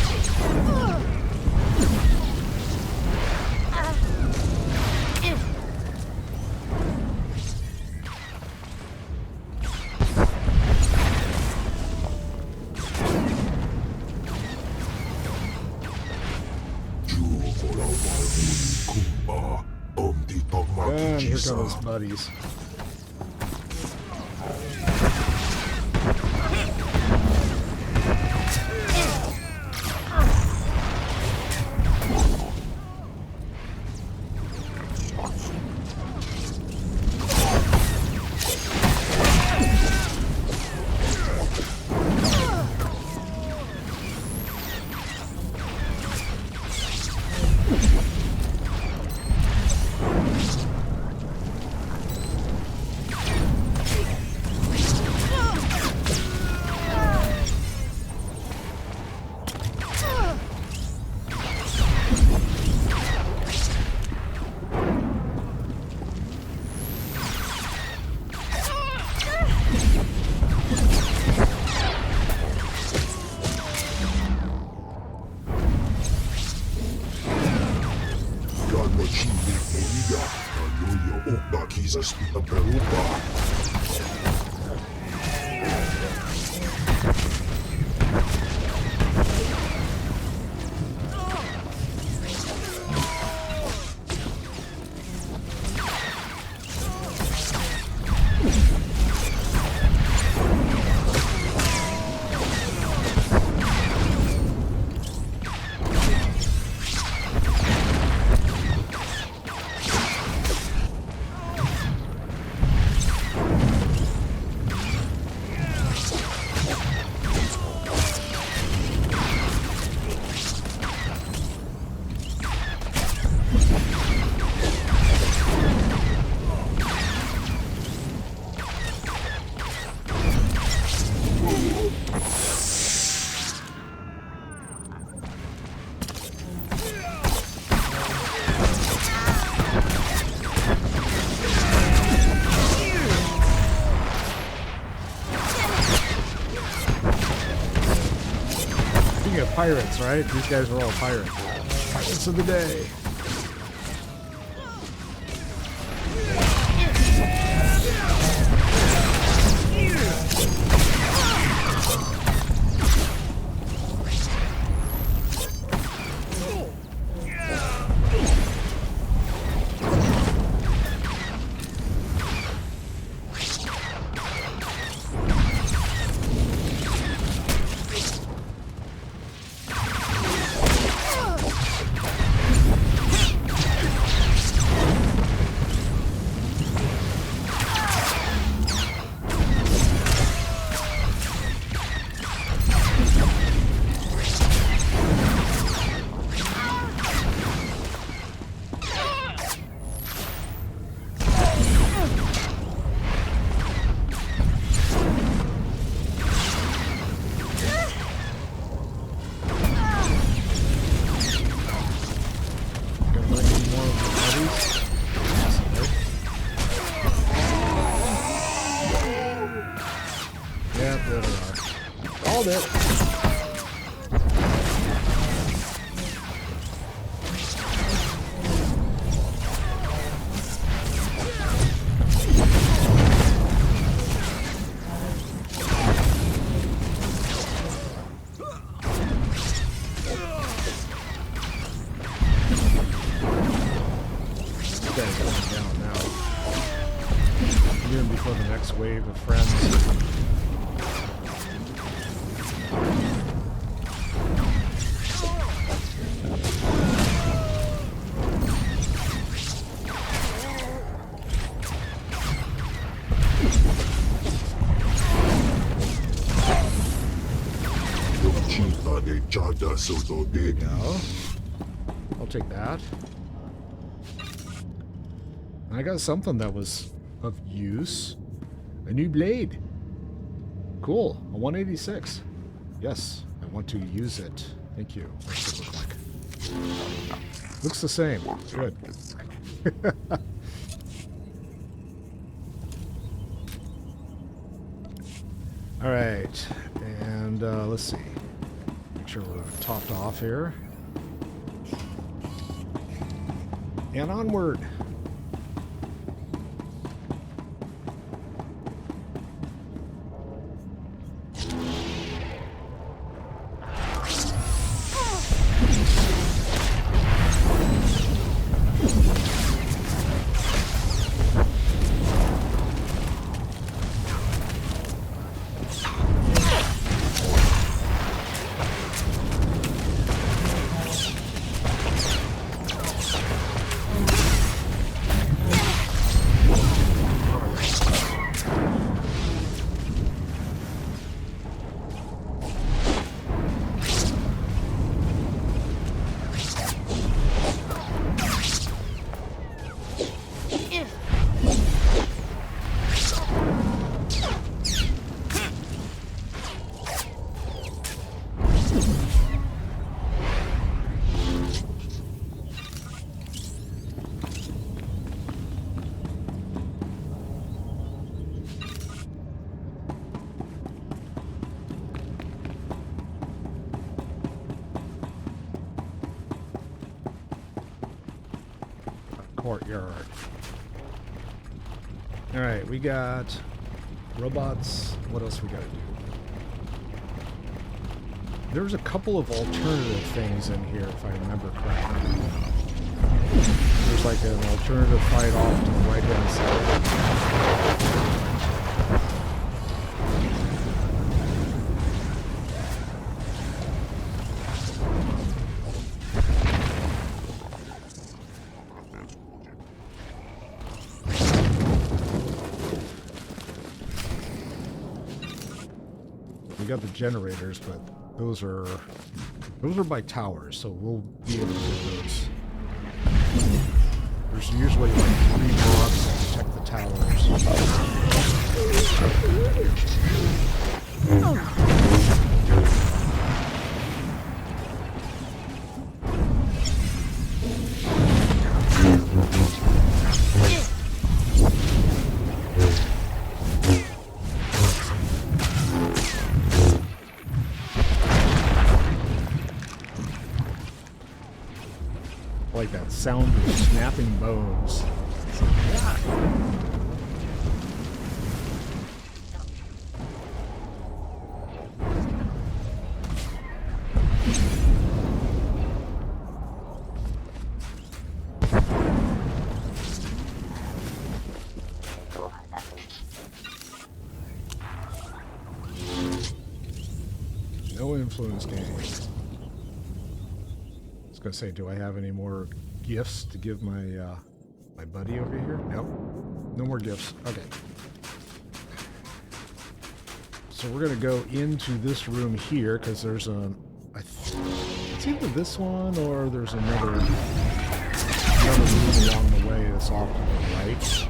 And here come his buddies. Pirates, right? These guys are all pirates. Pirates of the day. Called it. Before the next wave of friends. There you go. I'll take that. I got something that was of use. A new blade. Cool. A 186. Yes, I want to use it. Thank you. What's it look like? Looks the same. Good. All right, and let's see. Make sure we're topped off here. And onward. Courtyard. All right, we got robots. What else we got to do? There's a couple of alternative things in here, if I remember correctly. There's like an alternative fight off to the right-hand side. Got the generators, but those are by towers, so we'll be able to get those. There's usually like 3 blocks that protect the towers. Like that sound of snapping bones. It's like, yeah. No influence gained. I was gonna say, do I have any more gifts to give my my buddy over here? Nope. No more gifts. Okay. So we're gonna go into this room here because there's a. It's either this one or there's another room along the way that's off to the right.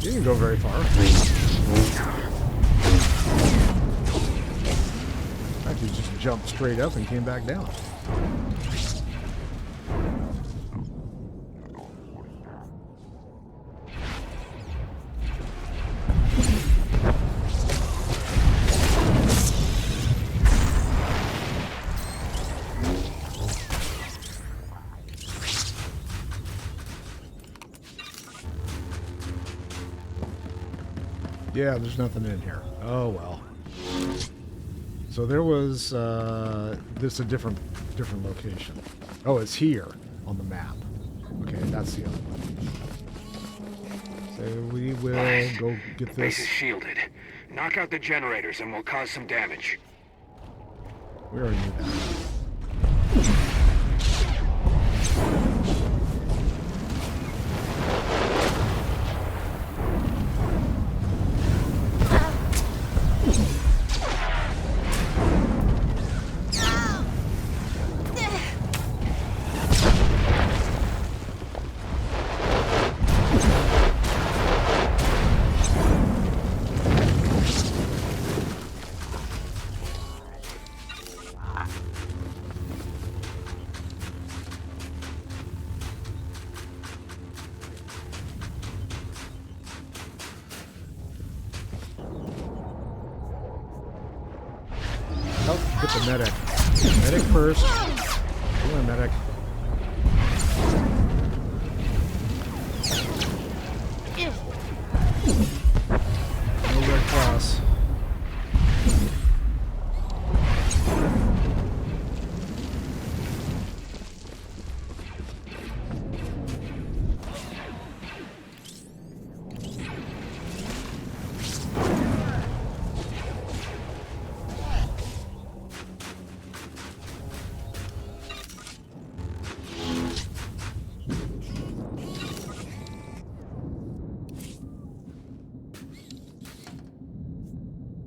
Didn't go very far. basically just jumped straight up and came back down. Yeah, there's nothing in here. Oh well. So there was this is a different location. Oh, it's here on the map. Okay, that's the other one. So we will go get Base this. is shielded. Knock out the generators and we'll cause some damage. We already knew that. Oh, get the medic. Medic first. Come on, medic. No Red Cross.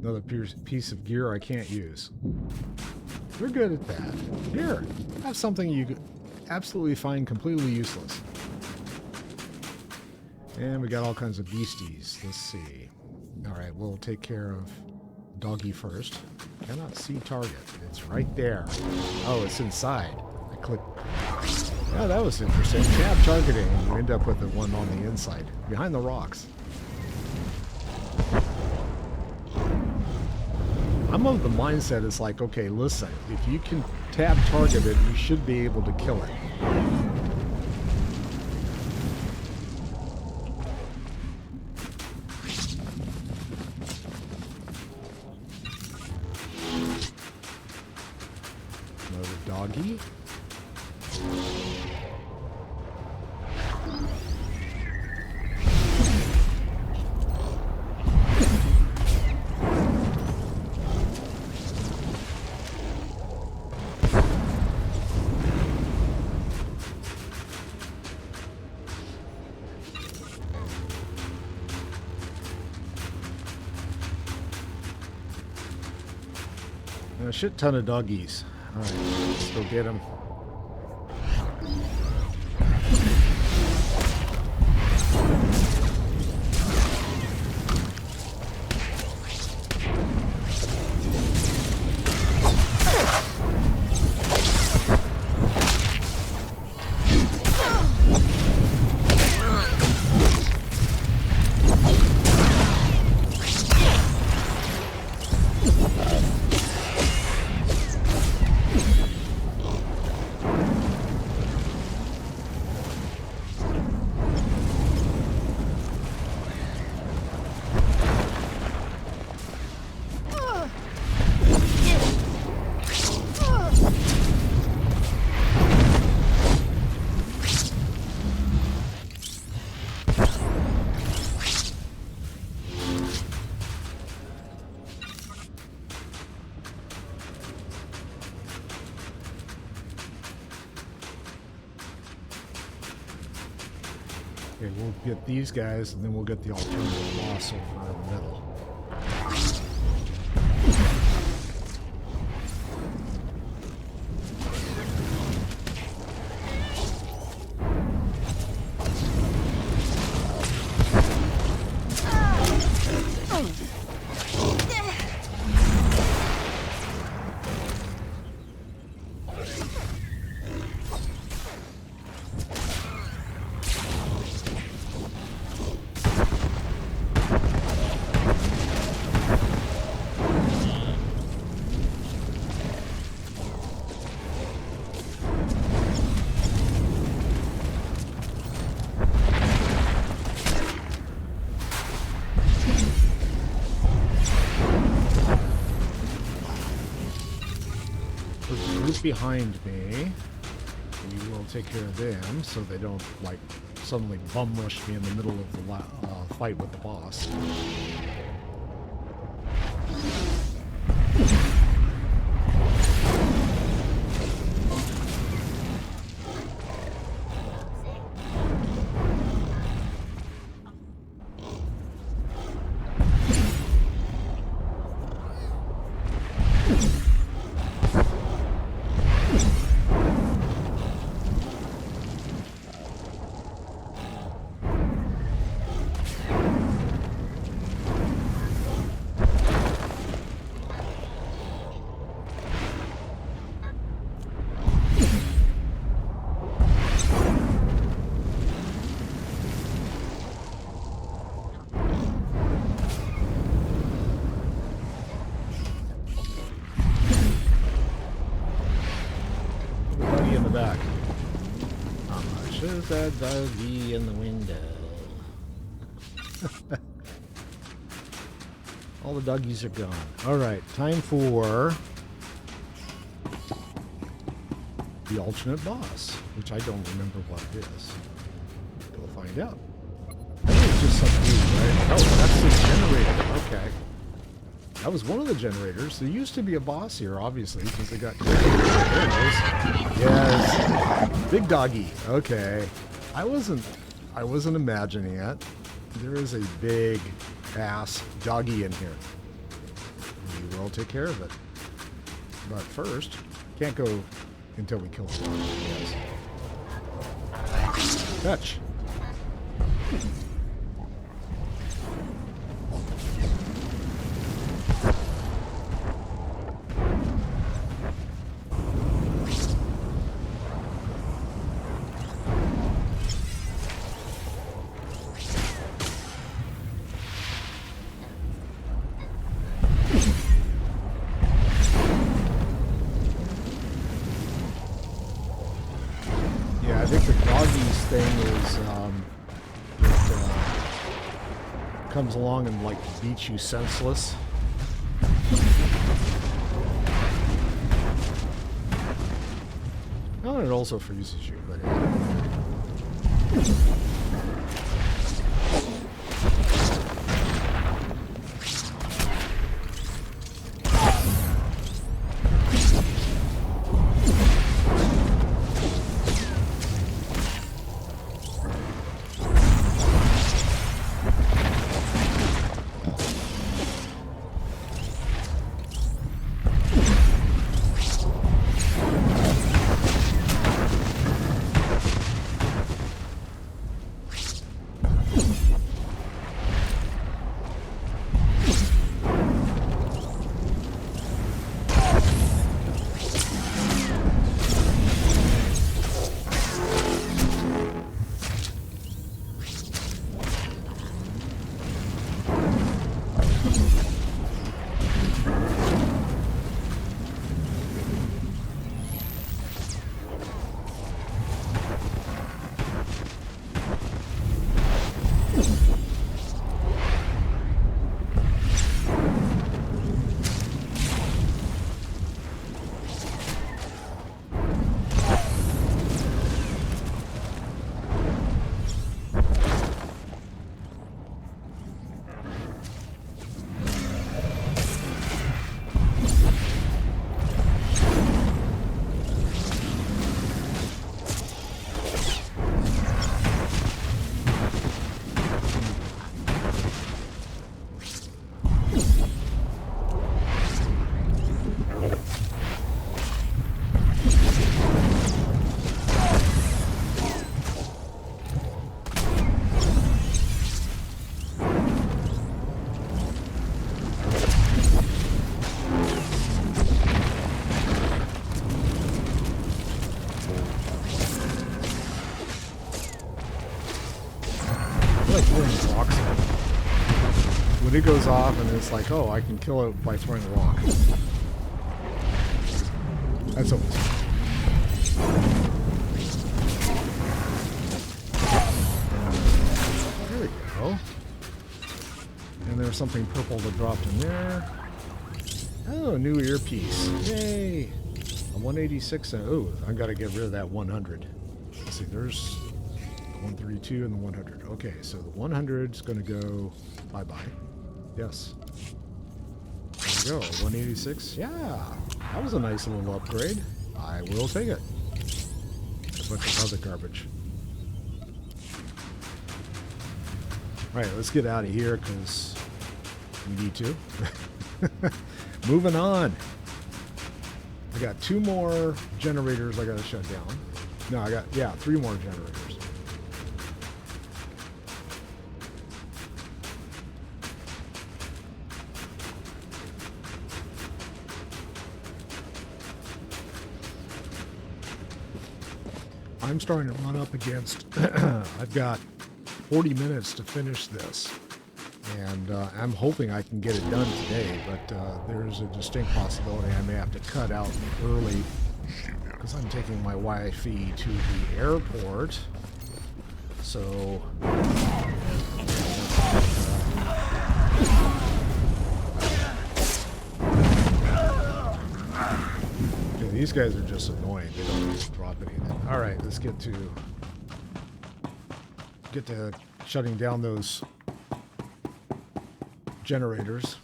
Another piece of gear I can't use. We're good at that. Here, have something you could absolutely find completely useless. And we got all kinds of beasties. Let's see. Alright, we'll take care of doggy first. Cannot see target. It's right there. Oh, it's inside. I click. Oh, that was interesting. Tab targeting, and you end up with the one on the inside, behind the rocks. I'm of the mindset it's like, okay, listen, if you can tab target it, you should be able to kill it. Another doggy. A shit ton of doggies. Alright, let's go get them. Okay, we'll get these guys, and then we'll get the alternative boss over in the middle. behind me. We will take care of them so they don't, like, suddenly bum rush me in the middle of the fight with the boss. That doggy in the window. All the doggies are gone. Alright, time for the alternate boss, which I don't remember what it is. We'll find out. I think it's just some dude, right? Oh, that's the generator. Okay. That was one of the generators. There used to be a boss here, obviously, because they got killed. Yes. Big doggy. Okay. I wasn't imagining it. There is a big ass doggy in here. We will take care of it. But first, can't go until we kill it. Yes. Touch. Comes along and like beats you senseless. Oh, and it also freezes you, but when it goes off and it's like, oh, I can kill it by throwing a rock. That's always there we go. And there's something purple that dropped in there. Oh, new earpiece. Yay! A A 186. Oh, I got to get rid of that 100. Let's see. There's the 132 and the 100. Okay, so the 100 is going to go bye-bye. Yes. There we go. 186. Yeah, that was a nice little upgrade. I will take it. A bunch of other garbage. All right, let's get out of here because we need to. Moving on. I got 2 more generators I got to shut down. No, I got, 3 more generators. I'm starting to run up against, I've got 40 minutes to finish this. And I'm hoping I can get it done today, but there's a distinct possibility I may have to cut out early because I'm taking my wifey to the airport. So okay, these guys are just annoying. They don't even drop anything. All right, let's get to shutting down those generators.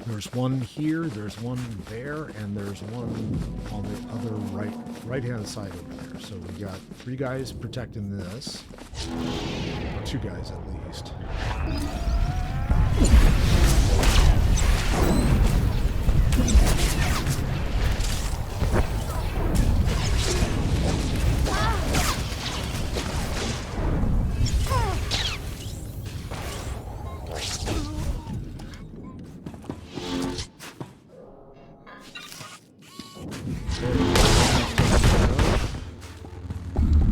There's one here, there's one there, and there's one on the other right-hand side over there. So we got 3 guys protecting this, or 2 guys at least.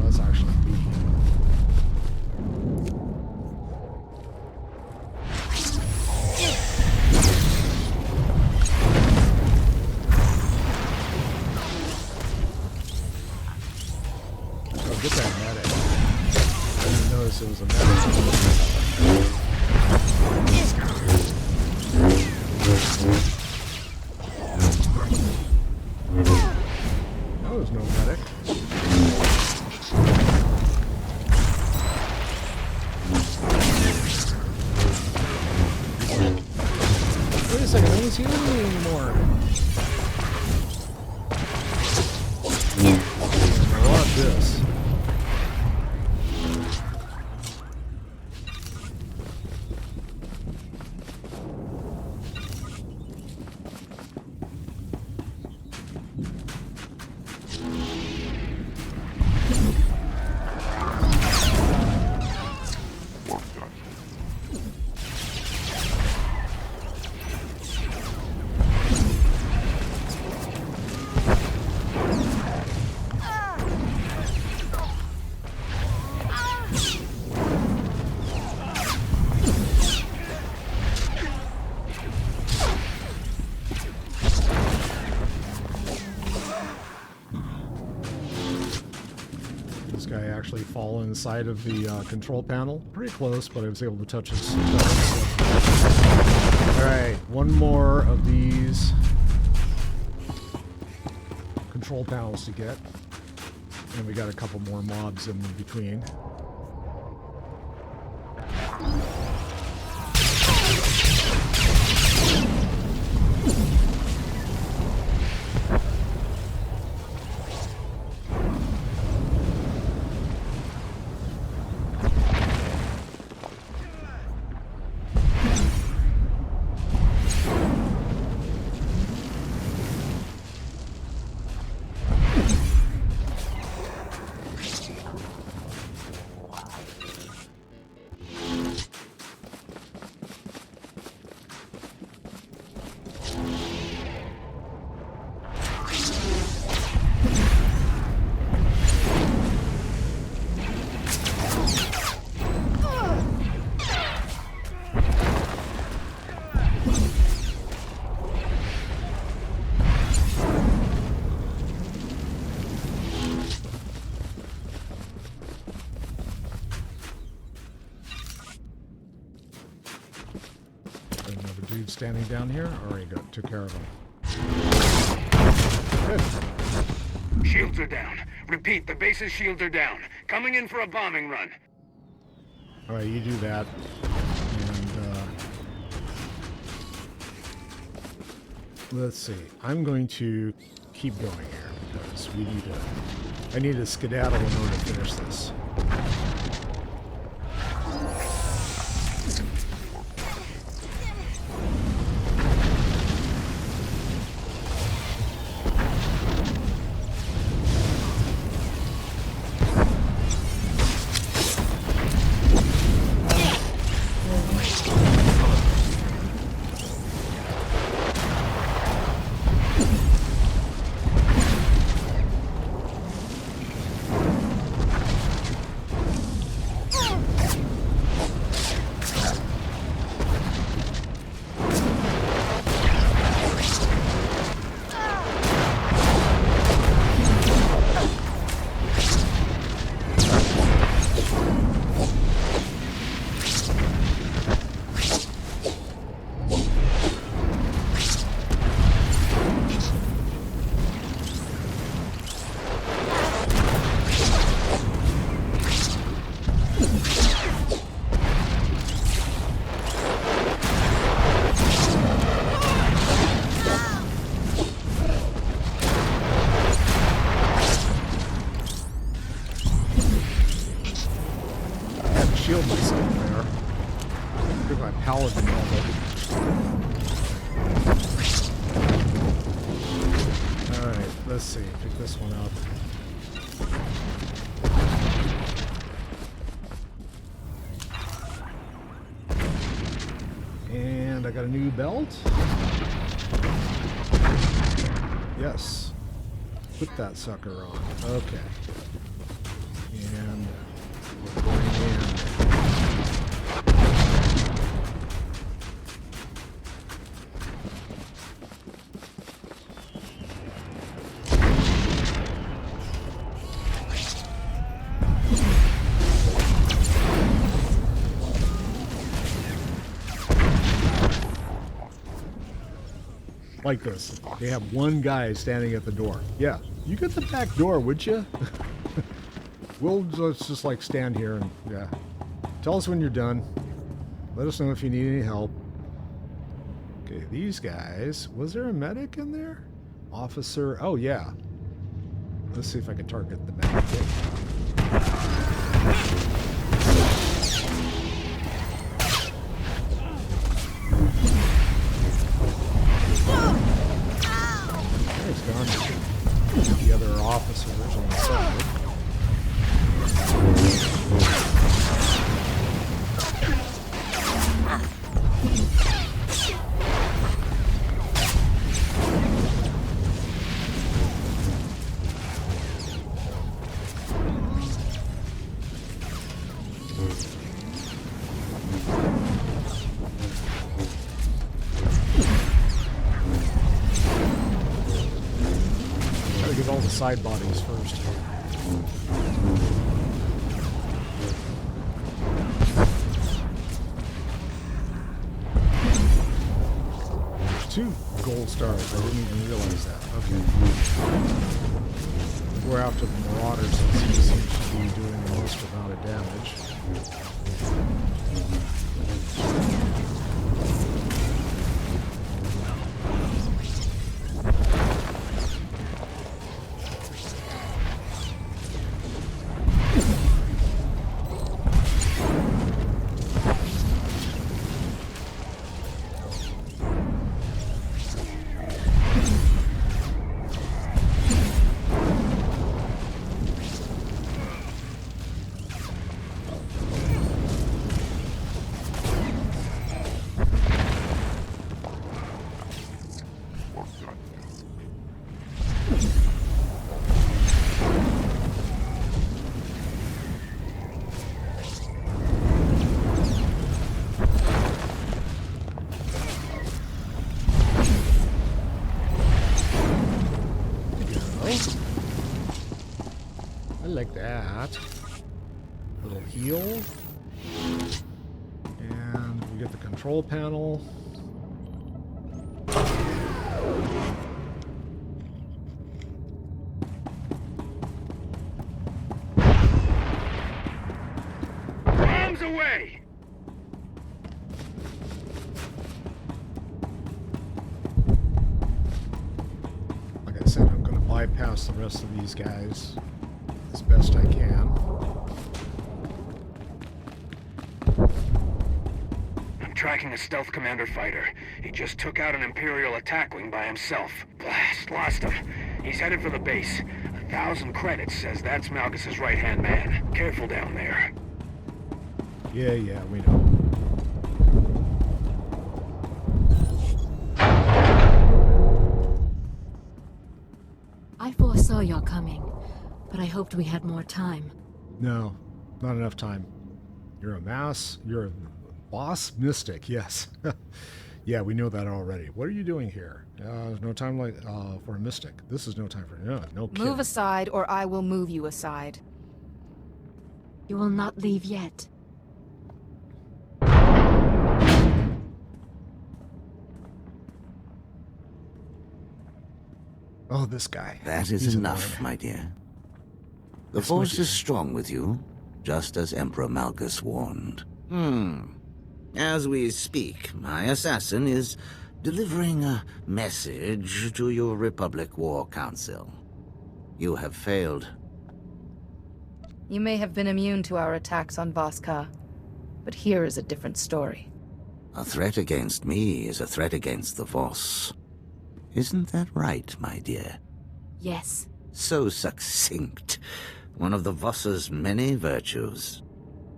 That's actually B. Oh, get that medic. I didn't notice it was a medic. No, there's no medic. Wait a second, I don't see anything anymore. I want this. This guy actually fall inside of the control panel. Pretty close, but I was able to touch his Alright, one more of these control panels to get. And we got a couple more mobs in between. Another dude standing down here. Already took care of him. Good. Shields are down. Repeat, the base's shields are down. Coming in for a bombing run. All right, you do that. And let's see. I'm going to keep going here because we need to. I need to skedaddle in order to finish this. Shield myself there. Give my paladin helmet. Alright, let's see. Pick this one up. And I got a new belt. Yes. Put that sucker on. Okay. And we're going in. Like this. They have one guy standing at the door. Yeah, you get the back door, would you? We'll just like stand here and yeah. Tell us when you're done. Let us know if you need any help. Okay, these guys. Was there a medic in there? Officer. Oh yeah. Let's see if I can target the medic. The other officers on the side. All the side bodies first. There's 2 gold stars. I didn't even realize that. Okay. We're after the Marauders, so it seems to be doing the most amount of damage. Like that. Little heal. And we get the control panel. away! Like I said, I'm going to bypass the rest of these guys as best I can. I'm tracking a stealth commander fighter. He just took out an Imperial attack wing by himself. Blast, lost him. He's headed for the base. 1,000 credits says that's Malgus's right-hand man. Careful down there. Yeah, we know. I foresaw your coming, but I hoped we had more time. No, not enough time. You're a boss mystic, yes. Yeah, we know that already. What are you doing here? There's no time for a mystic. This is no time for no kidding. Move aside, or I will move you aside. You will not leave yet. Oh, this guy. That is He's enough, annoying. my dear. The Force is strong with you, just as Emperor Malgus warned. As we speak, my assassin is delivering a message to your Republic War Council. You have failed. You may have been immune to our attacks on Voska, but here is a different story. A threat against me is a threat against the Voss. Isn't that right, my dear? Yes. So succinct. One of the Voss's many virtues.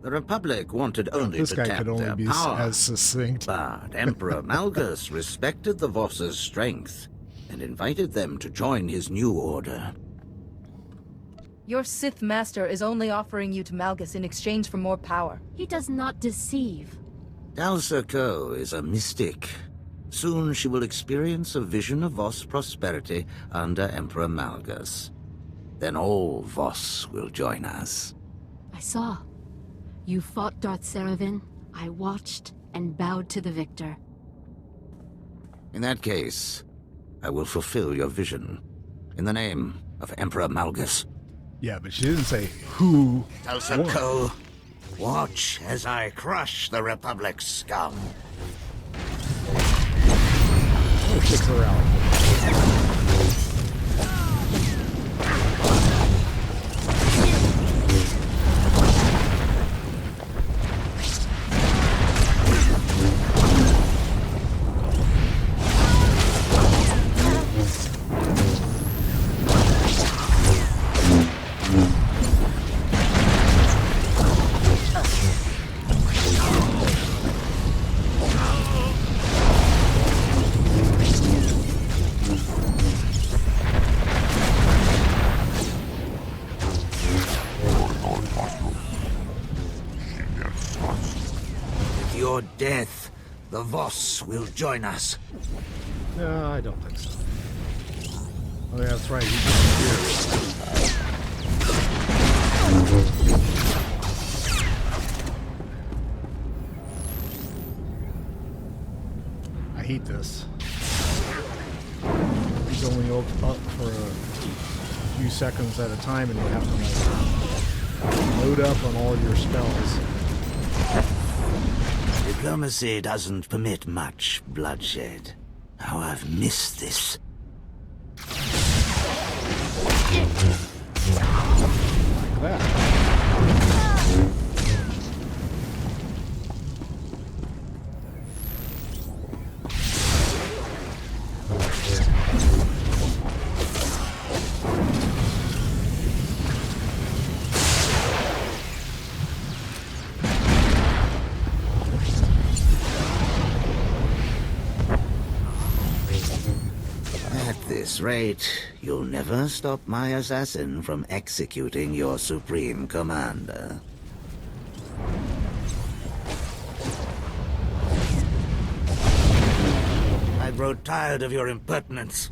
The Republic wanted only This to guy tap could only their be power. as succinct. But Emperor Malgus respected the Voss's strength and invited them to join his new order. Your Sith Master is only offering you to Malgus in exchange for more power. He does not deceive. Dalsa Ko is a mystic. Soon she will experience a vision of Voss prosperity under Emperor Malgus. Then all Voss will join us. I saw. You fought Darth Saravin. I watched and bowed to the victor. In that case, I will fulfill your vision. In the name of Emperor Malgus. Yeah, but she didn't say who Dalsa won. Ko, watch as I crush the Republic's scum. Oh, kick her out. With your death, the Voss will join us. No, I don't think so. Oh, yeah, that's right. He disappeared. I hate this. He's only up for a few seconds at a time, and you have to like load up on all your spells. Diplomacy doesn't permit much bloodshed. How I've missed this. Like that. At this rate, you'll never stop my assassin from executing your supreme commander. I grow tired of your impertinence.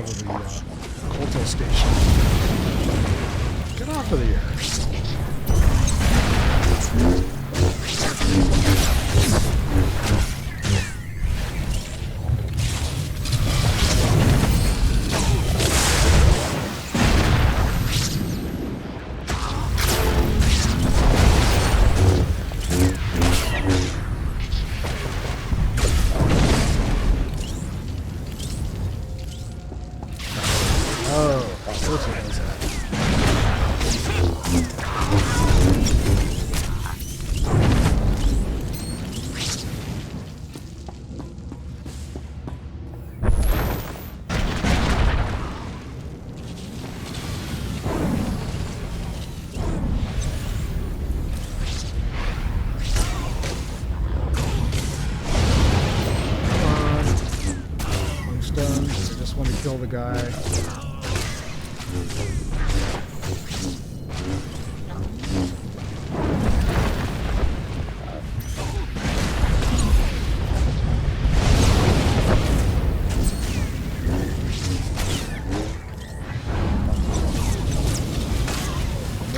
out of the Colto station. Get off of the air. Kill the guy.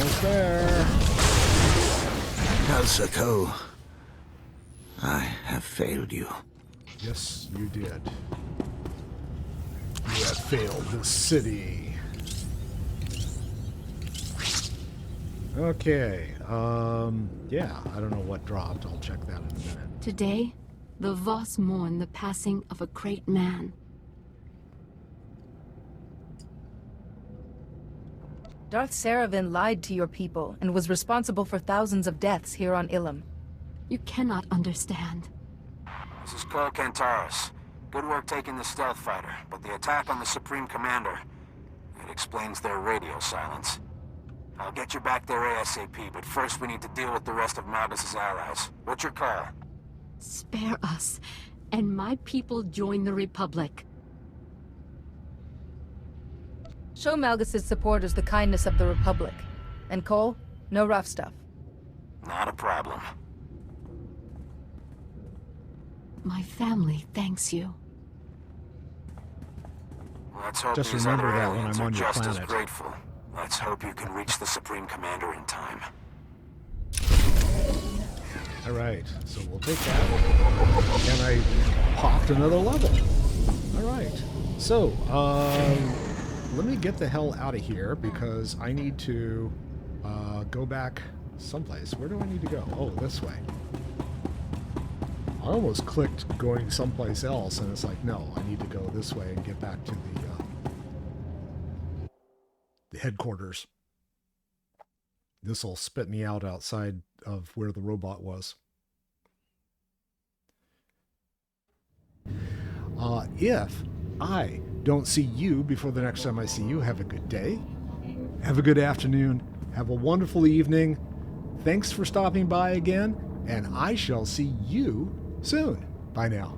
Almost there. Kalsako, I have failed you. Yes, you did. You have failed this city. Okay, yeah, I don't know what dropped. I'll check that in a minute. Today, the Voss mourn the passing of a great man. Darth Saravan lied to your people and was responsible for thousands of deaths here on Ilum. You cannot understand. This is Cole Kantaris. Good work taking the stealth fighter, but the attack on the Supreme Commander, it explains their radio silence. I'll get you back there ASAP, but first we need to deal with the rest of Malgus' allies. What's your call? Spare us, and my people join the Republic. Show Malgus' supporters the kindness of the Republic. And Cole, no rough stuff. Not a problem. My family thanks you. Let's hope just these remember other that when aliens I'm are on your just as planet. grateful. Let's hope you can reach the Supreme Commander in time. Alright, so we'll take that. And I popped another level. Alright, so, let me get the hell out of here because I need to go back someplace. Where do I need to go? Oh, this way. I almost clicked going someplace else, and it's like, no, I need to go this way and get back to the headquarters. This will spit me out outside of where the robot was. If I don't see you before the next time I see you, have a good day, have a good afternoon, have a wonderful evening. Thanks for stopping by again, and I shall see you soon. Bye now.